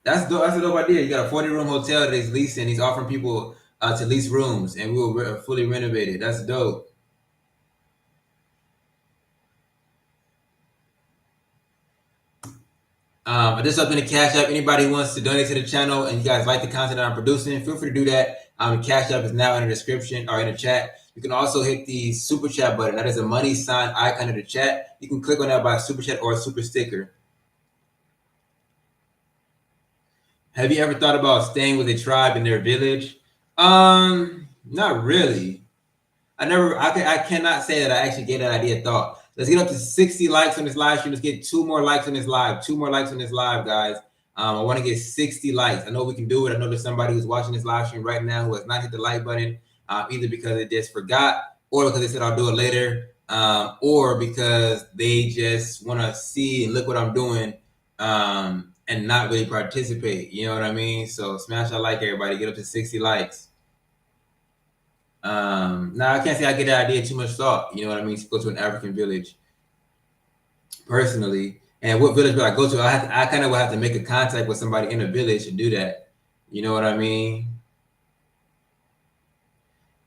Speaker 1: That's dope. That's a dope idea. You got a 40-room hotel that he's leasing. He's offering people to lease rooms, and we will fully renovate it. That's dope. This up in the Cash App. Anybody who wants to donate to the channel and you guys like the content that I'm producing, feel free to do that. The Cash App is now in the description or in the chat. You can also hit the super chat button. That is a money sign icon in the chat. You can click on that by super chat or a super sticker. Have you ever thought about staying with a tribe in their village? Not really. I cannot say that I actually gave that idea thought. Let's get up to 60 likes on this live stream. Let's get 2 more likes on this live. 2 more likes on this live, guys. I want to get 60 likes. I know we can do it. I know there's somebody who's watching this live stream right now who has not hit the like button, either because they just forgot, or because they said I'll do it later, or because they just want to see and look what I'm doing, and not really participate. You know what I mean? So smash that like, everybody. Get up to 60 likes. Now I can't say I get that idea too much thought. You know what I mean? To go to an African village, personally. And what village would I go to? I kind of would have to make a contact with somebody in a village to do that. You know what I mean?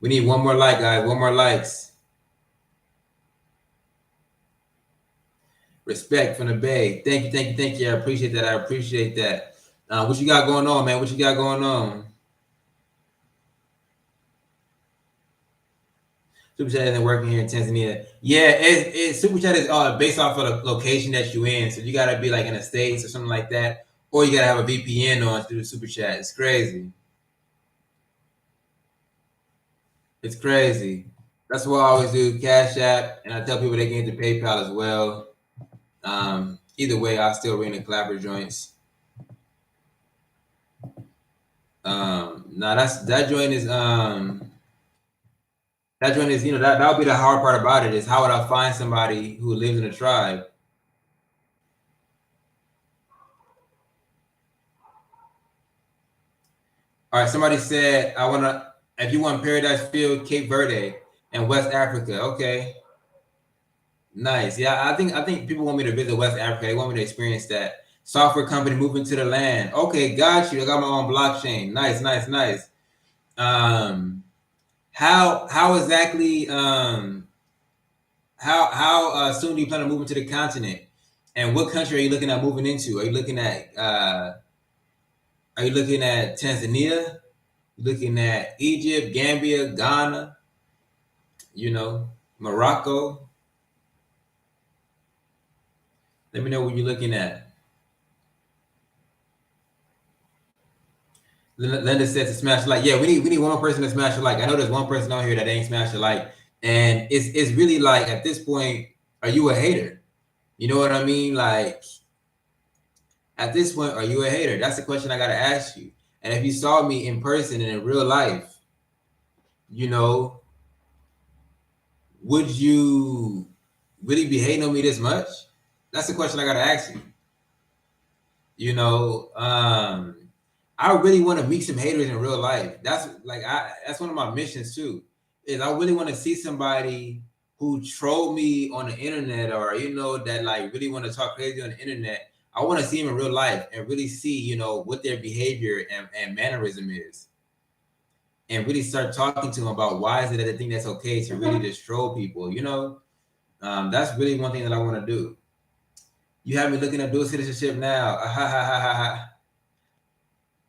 Speaker 1: We need 1 more like, guys. 1 more likes. Respect from the Bay. Thank you, thank you, thank you. I appreciate that. I appreciate that. What you got going on, man? What you got going on? Super chat isn't working here in Tanzania. Yeah, super chat is based off of the location that you're in. So you gotta be like in the States or something like that, or you gotta have a VPN on through the super chat. It's crazy. It's crazy. That's what I always do. Cash App, and I tell people they can get the PayPal as well. Either way, I still ring the clapper joints. Now that joint is that'll be the hard part about it is how would I find somebody who lives in a tribe? All right, somebody said if you want Paradise Field, Cape Verde, and West Africa. Okay, nice. Yeah, I think people want me to visit West Africa. They want me to experience that. Software company moving to the land. Okay, got you. I got my own blockchain. Nice, nice, nice. How exactly how soon do you plan on moving to the continent? And what country are you looking at moving into? Are you looking at Tanzania? Looking at Egypt, Gambia, Ghana, Morocco? Let me know what you're looking at. Linda says to smash a like. Yeah, we need 1 more person to smash a like. I know there's 1 person on here that ain't smashed a like, and it's really like at this point, are you a hater? You know what I mean? Like at this point, are you a hater? That's the question I gotta ask you. And if you saw me in person and in real life, would you really be hating on me this much? That's the question I gotta ask you. I really want to meet some haters in real life. That's one of my missions too. Is I really want to see somebody who troll me on the internet or that like really want to talk crazy on the internet. I want to see them in real life and really see what their behavior and mannerism is, and really start talking to them about why is it that they think that's okay to really just troll people. That's really one thing that I want to do. You have me looking at dual citizenship now.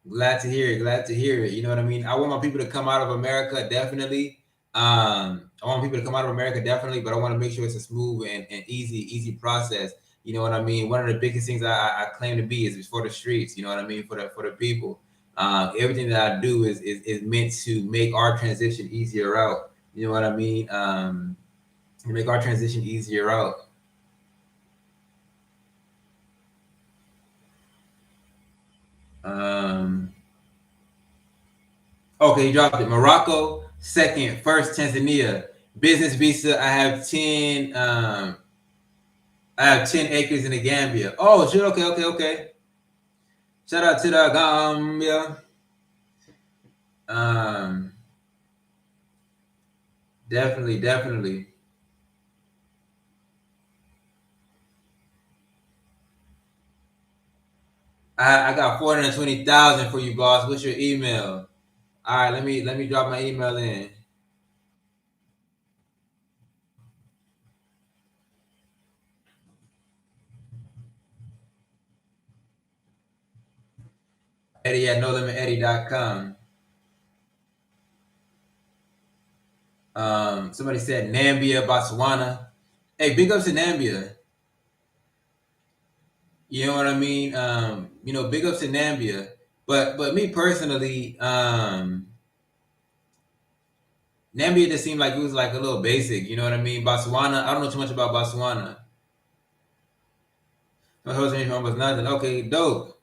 Speaker 1: Glad to hear it. Glad to hear it. You know what I mean? I want my people to come out of America, definitely. I want people to come out of America, definitely, but I want to make sure it's a smooth and easy process. You know what I mean? One of the biggest things I claim to be is for the streets. You know what I mean? For the people. Everything that I do is meant to make our transition easier out. You know what I mean? To make our transition easier out. Um, okay, you dropped it. Morocco, second, first Tanzania. Business visa, I have 10 I have 10 acres in the Gambia. Oh shit, okay. Shout out to the Gambia. Um definitely. I got 420,000 for you, boss. What's your email? All right, let me drop my email in. Eddie at nolimiteddy.com. Somebody said Nambia, Botswana. Hey, big ups to Nambia. You know what I mean? Big ups to Nambia. But me personally, Nambia just seemed like it was like a little basic. You know what I mean? Botswana, I don't know too much about Botswana. My host name was nothing. Okay, dope.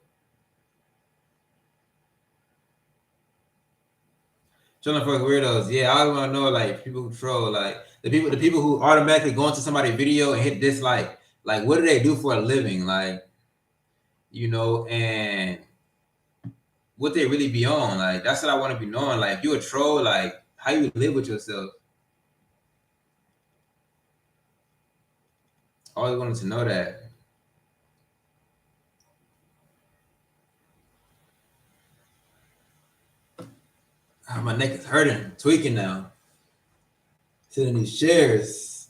Speaker 1: Trolling for weirdos. Yeah, I want to know like people who troll, like the people who automatically go into somebody's video and hit dislike. Like, what do they do for a living? Like, and what they really be on. Like, that's what I want to be knowing. Like, if you a troll, like how you live with yourself. I always wanted to know that. Ah, my neck is hurting, tweaking now. Sitting these chairs.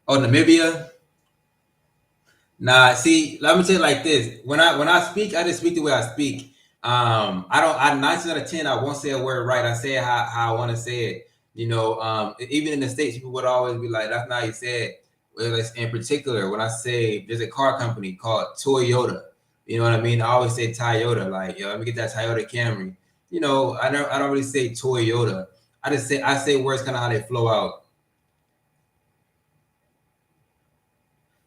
Speaker 1: Oh, Namibia. Nah, see, let me tell you like this. When I speak, I just speak the way I speak. I don't. I 9 out of 10, I won't say a word right. I say it how I want to say it. Even in the States, people would always be like, "That's not how you say it." Well, in particular, when I say there's a car company called Toyota, you know what I mean? I always say Toyota. Like, yo, let me get that Toyota Camry. I don't really say Toyota. I say words kind of how they flow out.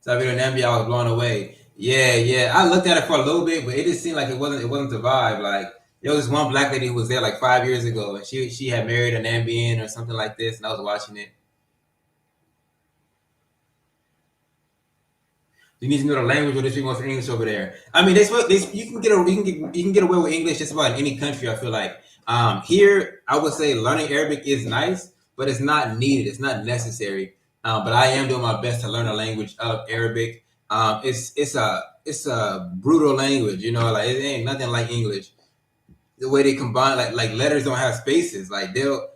Speaker 1: So video Nambi, I was blown away. Yeah. I looked at it for a little bit, but it just seemed like it wasn't the vibe. Like, there was this one black lady who was there like 5 years ago, and she had married a Nambian or something like this, and I was watching it. You need to know the language, or they speak most English over there. I mean, you can get away with English just about in any country. I feel like here, I would say learning Arabic is nice, but it's not needed. It's not necessary. But I am doing my best to learn a language of Arabic. It's a brutal language. Like it ain't nothing like English. The way they combine, like letters don't have spaces. Like they'll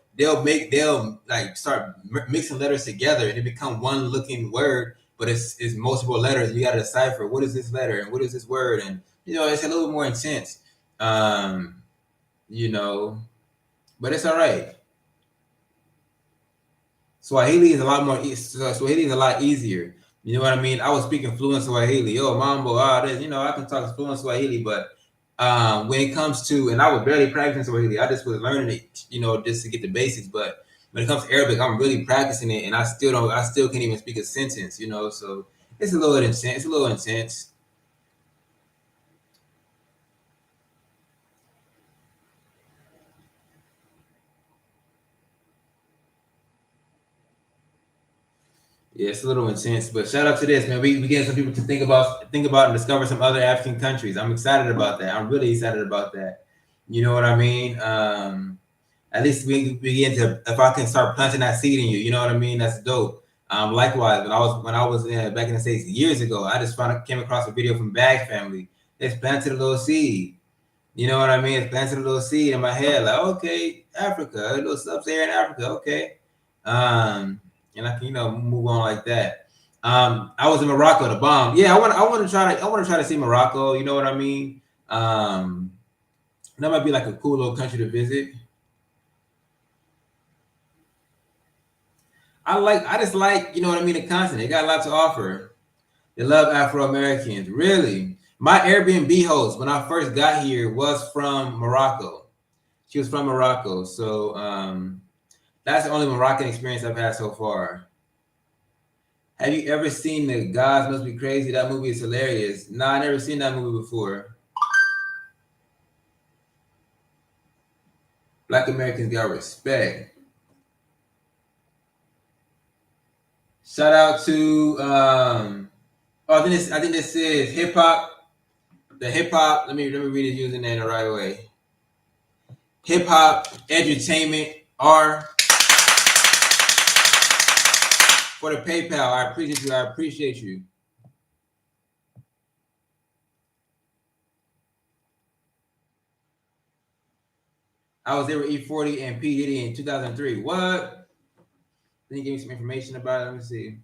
Speaker 1: like start mixing letters together and it become one looking word, but it's multiple letters. You got to decipher what is this letter and what is this word, and it's a little more intense. Um, you know, but it's all right. Swahili is a lot easier. You know what I mean? I was speaking fluent Swahili. Yo, mambo, this. I can talk fluent Swahili, but when it comes to, and I was barely practicing Swahili. I just was learning it, just to get the basics. But when it comes to Arabic, I'm really practicing it, and I still don't. I still can't even speak a sentence. So it's a little intense. It's a little intense. Yeah, it's a little intense, but shout out to this, man. We getting some people to think about and discover some other African countries. I'm excited about that. I'm really excited about that. You know what I mean? At least we begin to, if I can start planting that seed in you, you know what I mean? That's dope. Likewise, when I was back in the States years ago, I just came across a video from Bag Family. It's planted a little seed. You know what I mean? It's planted a little seed in my head, like, okay, Africa, a little sub-Saharan Africa, okay. And I can, move on like that. I was in Morocco, the bomb. Yeah, I want to try to see Morocco, you know what I mean? That might be like a cool little country to visit. I just like, you know what I mean, the continent. They got a lot to offer. They love Afro Americans, really. My Airbnb host when I first got here was from Morocco. She was from Morocco, so that's the only Moroccan experience I've had so far. Have you ever seen The Gods Must Be Crazy? That movie is hilarious. Nah, I never seen that movie before. Black Americans got respect. Shout out to I think this is hip hop. The hip hop. Let me read his username the right way. Hip hop entertainment R for the PayPal. I appreciate you. I appreciate you. I was there with E40 and P Diddy in 2003. What? Then you give me some information about it. Let me see.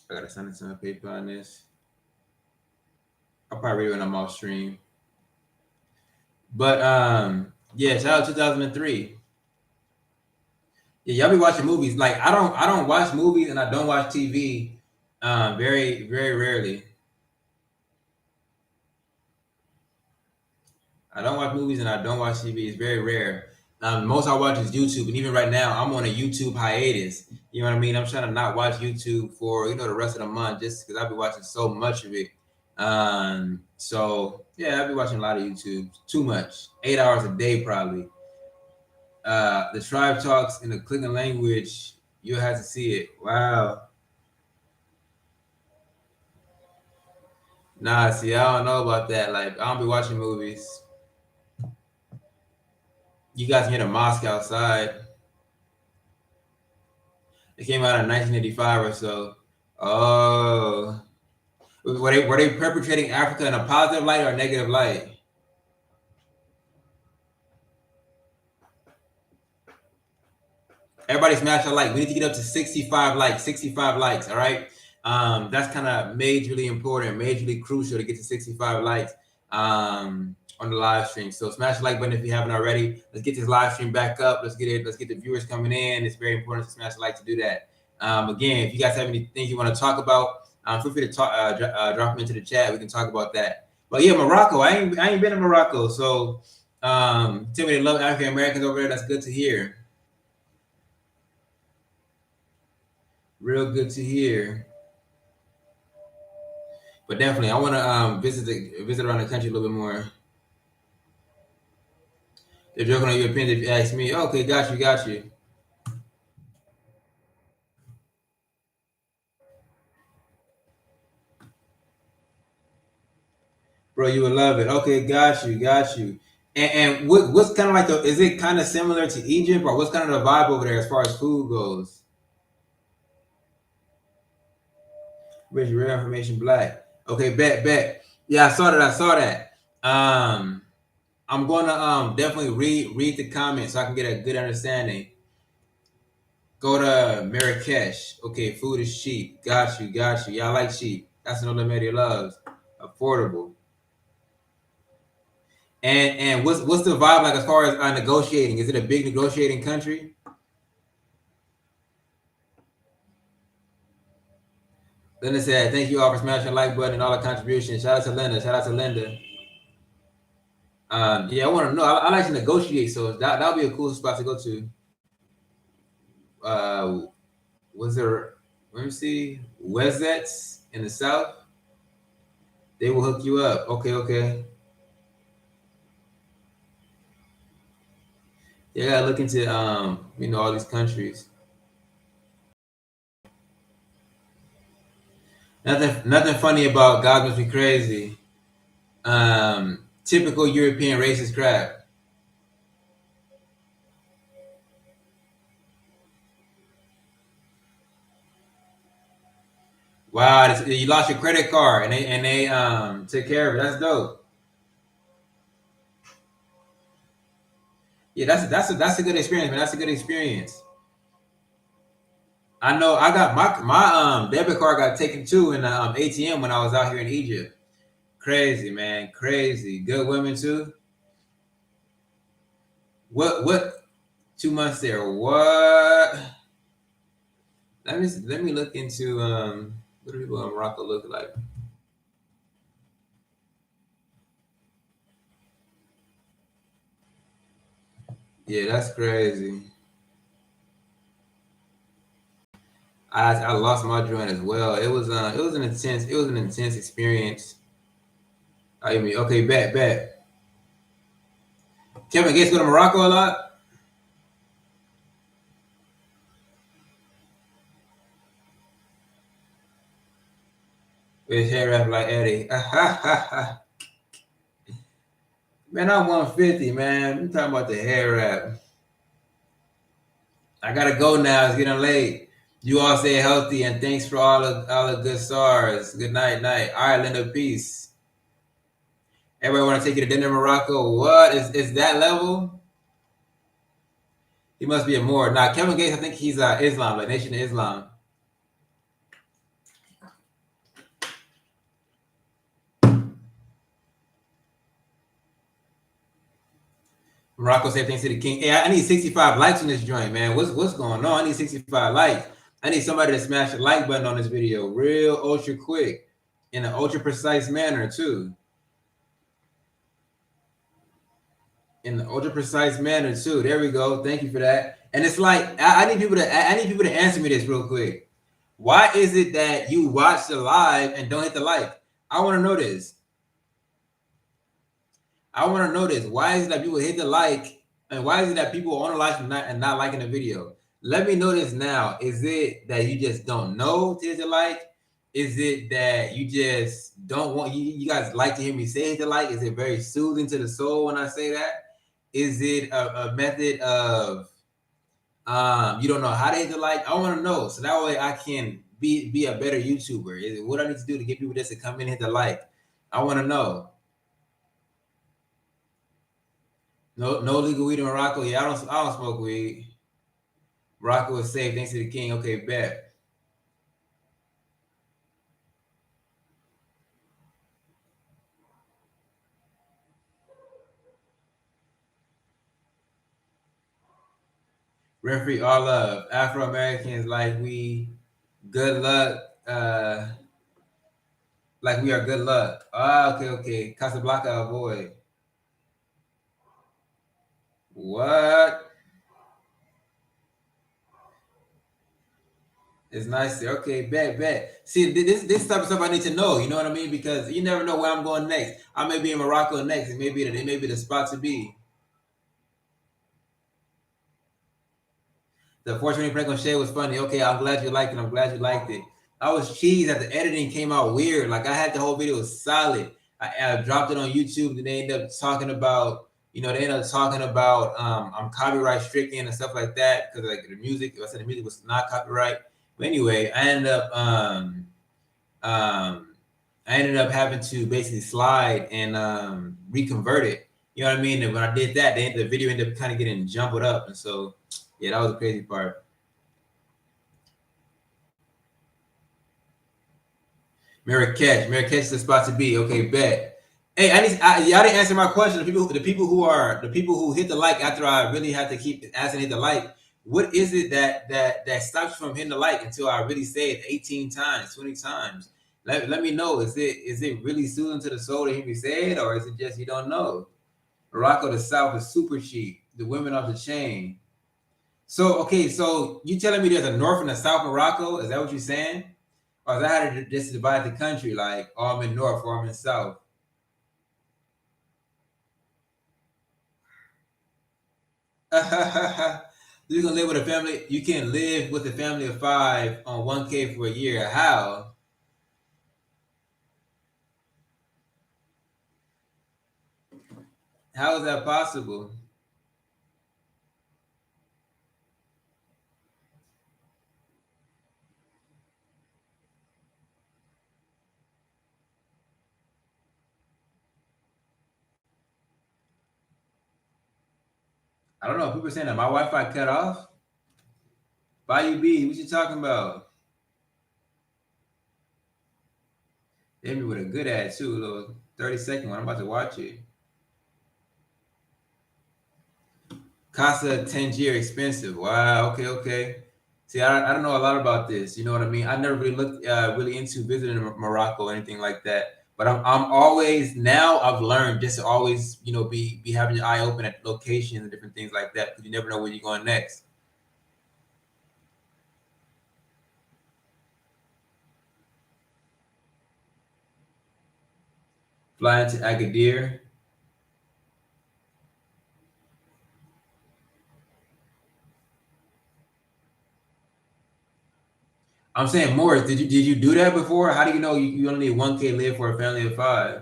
Speaker 1: I gotta send it to my PayPal on this. I'll probably read it when I'm off stream. But yeah, shout out 2003. Yeah, y'all be watching movies. Like I don't watch movies and I don't watch TV very, very rarely. I don't watch movies and I don't watch TV. It's very rare. Most I watch is YouTube, and even right now, I'm on a YouTube hiatus. You know what I mean? I'm trying to not watch YouTube for the rest of the month, just because I've been watching so much of it. So yeah, I've been watching a lot of YouTube. Too much, 8 hours a day probably. The tribe talks in the Klingon language. You'll have to see it. Wow. Nah, see, I don't know about that. Like, I don't be watching movies. You guys can hear the mosque outside. It came out in 1985 or so. Oh, were they perpetrating Africa in a positive light or a negative light? Everybody smash a like. We need to get up to 65 likes. 65 likes. All right. That's kind of majorly important, majorly crucial to get to 65 likes on the live stream. So smash the like button if you haven't already. Let's get this live stream back up. Let's get it. Let's get the viewers coming in. It's very important to smash the like to do that. Again, if you guys have any things you want to talk about, feel free to talk, drop them into the chat. We can talk about that. But yeah, Morocco. I ain't been in Morocco, so tell me they love African Americans over there. That's good to hear. Real good to hear. But definitely, I want to visit around the country a little bit more. They're joking on your opinion if you ask me. Okay, got you. Bro, you would love it. Okay, got you. And what's kind of like is it kind of similar to Egypt, or what's kind of the vibe over there as far as food goes? Rich, real information, black. Okay, bet. Yeah, I saw that. I'm gonna definitely read the comments so I can get a good understanding. Go to Marrakesh. Okay, food is cheap. Got you. Y'all like cheap. That's another media loves. Affordable. And what's the vibe like as far as negotiating? Is it a big negotiating country? Linda said, "Thank you all for smashing the like button and all the contributions." Shout out to Linda. Yeah, I want to know. I like to negotiate, so that'll be a cool spot to go to. Was there? Let me see. Wezets in the south. They will hook you up. Okay. Yeah, I gotta look into all these countries. Nothing funny about God Must Be Crazy. Typical European racist crap. Wow, you lost your credit card and they took care of it. That's dope. Yeah, that's a good experience, man. That's a good experience. I know I got my debit card got taken too in the ATM when I was out here in Egypt. Crazy, man. Crazy. Good women too. What 2 months there? What? Let me look into what do people in Morocco look like? Yeah, that's crazy. I lost my joint as well. It was an intense experience. I mean, okay, bet. Kevin Gates go to Morocco a lot. With hair wrap like Eddie. Man, I'm 150, man. I'm talking about the hair wrap. I gotta go now. It's getting late. You all stay healthy and thanks for all the good stars. Good night. All right, Linda, peace. Everybody want to take you to dinner in Morocco? What is that level? He must be a Moor. Now, Kevin Gates, I think he's Islam, like Nation of Islam. Morocco said thanks to the king. Hey, I need 65 likes on this joint, man. What's going on? I need 65 likes. I need somebody to smash the like button on this video real ultra quick in an ultra precise manner too. In an ultra precise manner too. There we go. Thank you for that. And it's like I need people to answer me this real quick. Why is it that you watch the live and don't hit the like? I want to know this. Why is it that people hit the like, and why is it that people on the live and not liking the video? Let me know this now. Is it that you just don't know to hit the like? Is it that you just don't want you guys like to hear me say hit the like? Is it very soothing to the soul when I say that? Is it a method of you don't know how to hit the like? I want to know so that way I can be a better YouTuber. Is it what I need to do to get people just to come in and hit the like? I want to know. No legal weed in Morocco. Yeah, I don't smoke weed. Morocco is safe thanks to the king. Okay, bet. Referee all love. Afro Americans like we good luck. Like we are good luck. Ah, okay. Casablanca avoid. What? It's nice there. Okay, bet. See, this type of stuff I need to know. You know what I mean? Because you never know where I'm going next. I may be in Morocco next. It may be the spot to be. The 420 prank on Shay was funny. Okay, I'm glad you liked it. I'm glad you liked it. I was cheesed that the editing came out weird. Like I had the whole video solid. I dropped it on YouTube, and they ended up talking about, I'm copyright stricken and stuff like that because like the music. I said the music was not copyright. But anyway, um, I ended up having to basically slide and reconvert it. You know what I mean? And when I did that, the video ended up kind of getting jumbled up, and so yeah, that was the crazy part. Marrakech is the spot to be. Okay, bet. Hey, y'all didn't answer my question. The people who hit the like after I really had to keep asking hit the like. What is it that stops you from hitting the like until I really say it 18 times, 20 times? Let me know. Is it really soothing to the soul to hear me say it, or is it just you don't know? Morocco, the South is super cheap. The women off the chain. So okay, so you telling me there's a North and a South Morocco? Is that what you're saying? Or is that how to just divide the country? Like, oh, I'm in North or I'm in South. You can live with a family. You can live with a family of 5 on 1K for a year. How? How is that possible? I don't know. People are saying that my Wi-Fi cut off. Bayou B, what you talking about? They hit me with a good ad too, a little 30-second one. I'm about to watch it. Casa Tangier expensive. Wow. Okay. Okay. See, I don't know a lot about this. You know what I mean? I never really looked really into visiting Morocco or anything like that. But I'm always now I've learned just to always be having your eye open at locations and different things like that because you never know where you're going next. Flying to Agadir. I'm saying, Morris, did you do that before? How do you know you only need 1K live for a family of 5?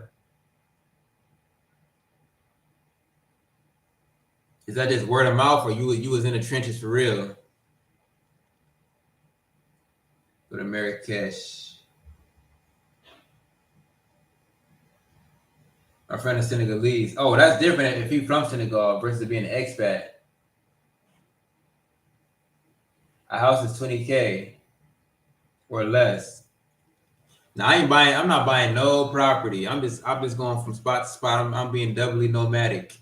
Speaker 1: Is that just word of mouth, or you was in the trenches for real? Go to Marrakesh. My friend is Senegalese. Oh, that's different if he from Senegal versus being an expat. A house is 20K or less. Now I ain't buying. I'm not buying no property. I'm just going from spot to spot. I'm being doubly nomadic,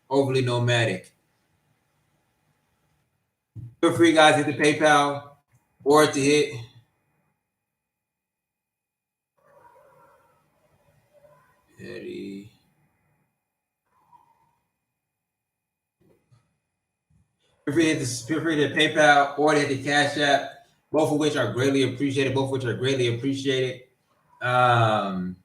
Speaker 1: overly nomadic. Feel free, guys, hit the PayPal or to hit. Eddie. Feel free to PayPal or to hit the Cash App, both of which are greatly appreciated. Both of which are greatly appreciated. Um,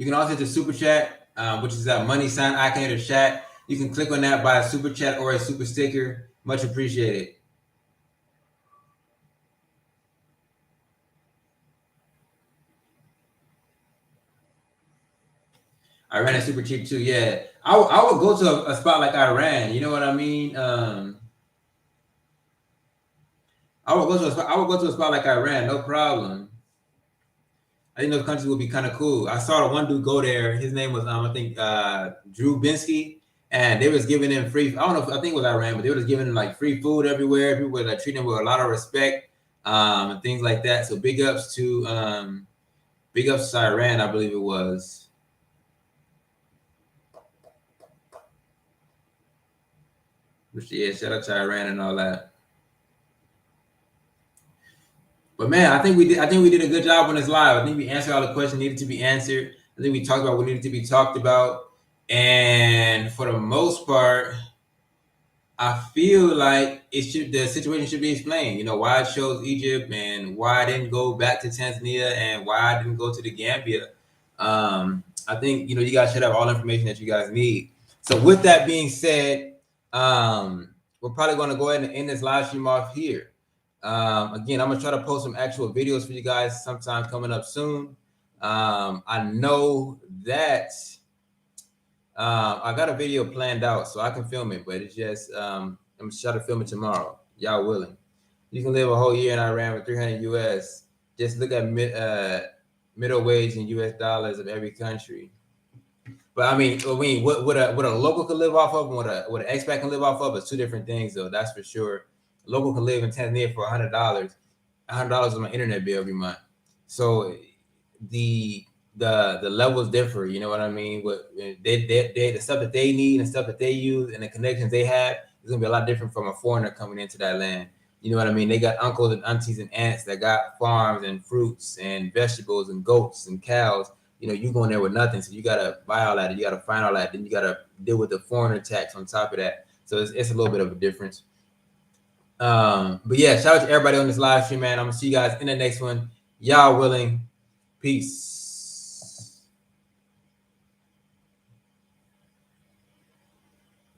Speaker 1: You can also hit the super chat, which is that money sign icon in the chat. You can click on that, buy a super chat or a super sticker. Much appreciated. Iran is super cheap too. Yeah, I would go to a spot like Iran. You know what I mean? I would go to a spot. I would go to a spot like Iran, no problem. I think those countries would be kind of cool. I saw the one dude go there. His name was I think Drew Binsky, and they was giving him free. I don't know. I think it was Iran, but they were just giving him like free food everywhere. People were like treating him with a lot of respect, and things like that. So big ups to Iran, I believe it was. Which yeah, shout out to Iran and all that. But man, I think we did a good job on this live. I think we answered all the questions needed to be answered. I think we talked about what needed to be talked about. And for the most part, I feel like the situation should be explained. You know, why I chose Egypt and why I didn't go back to Tanzania and why I didn't go to the Gambia. I think you guys should have all the information that you guys need. So with that being said, we're probably going to go ahead and end this live stream off here. Again, I'm gonna try to post some actual videos for you guys sometime coming up soon. I know that I got a video planned out, so I can film it, but it's just I'm gonna try to film it tomorrow. Y'all willing? You can live a whole year in Iran with 300 US. Just look at middle wage in US dollars of every country. But I mean, what a local can live off of and what an expat can live off of is two different things, though. That's for sure. A local can live in Tanzania for $100. $100 is my internet bill every month. So the levels differ. You know what I mean? What the stuff that they need and stuff that they use and the connections they have is gonna be a lot different from a foreigner coming into that land. You know what I mean? They got uncles and aunties and aunts that got farms and fruits and vegetables and goats and cows. You going there with nothing, so you gotta buy all that, you gotta find all that, then you gotta deal with the foreigner tax on top of that. So it's a little bit of a difference. But yeah, shout out to everybody on this live stream, man. I'm gonna see you guys in the next one. Y'all willing. Peace.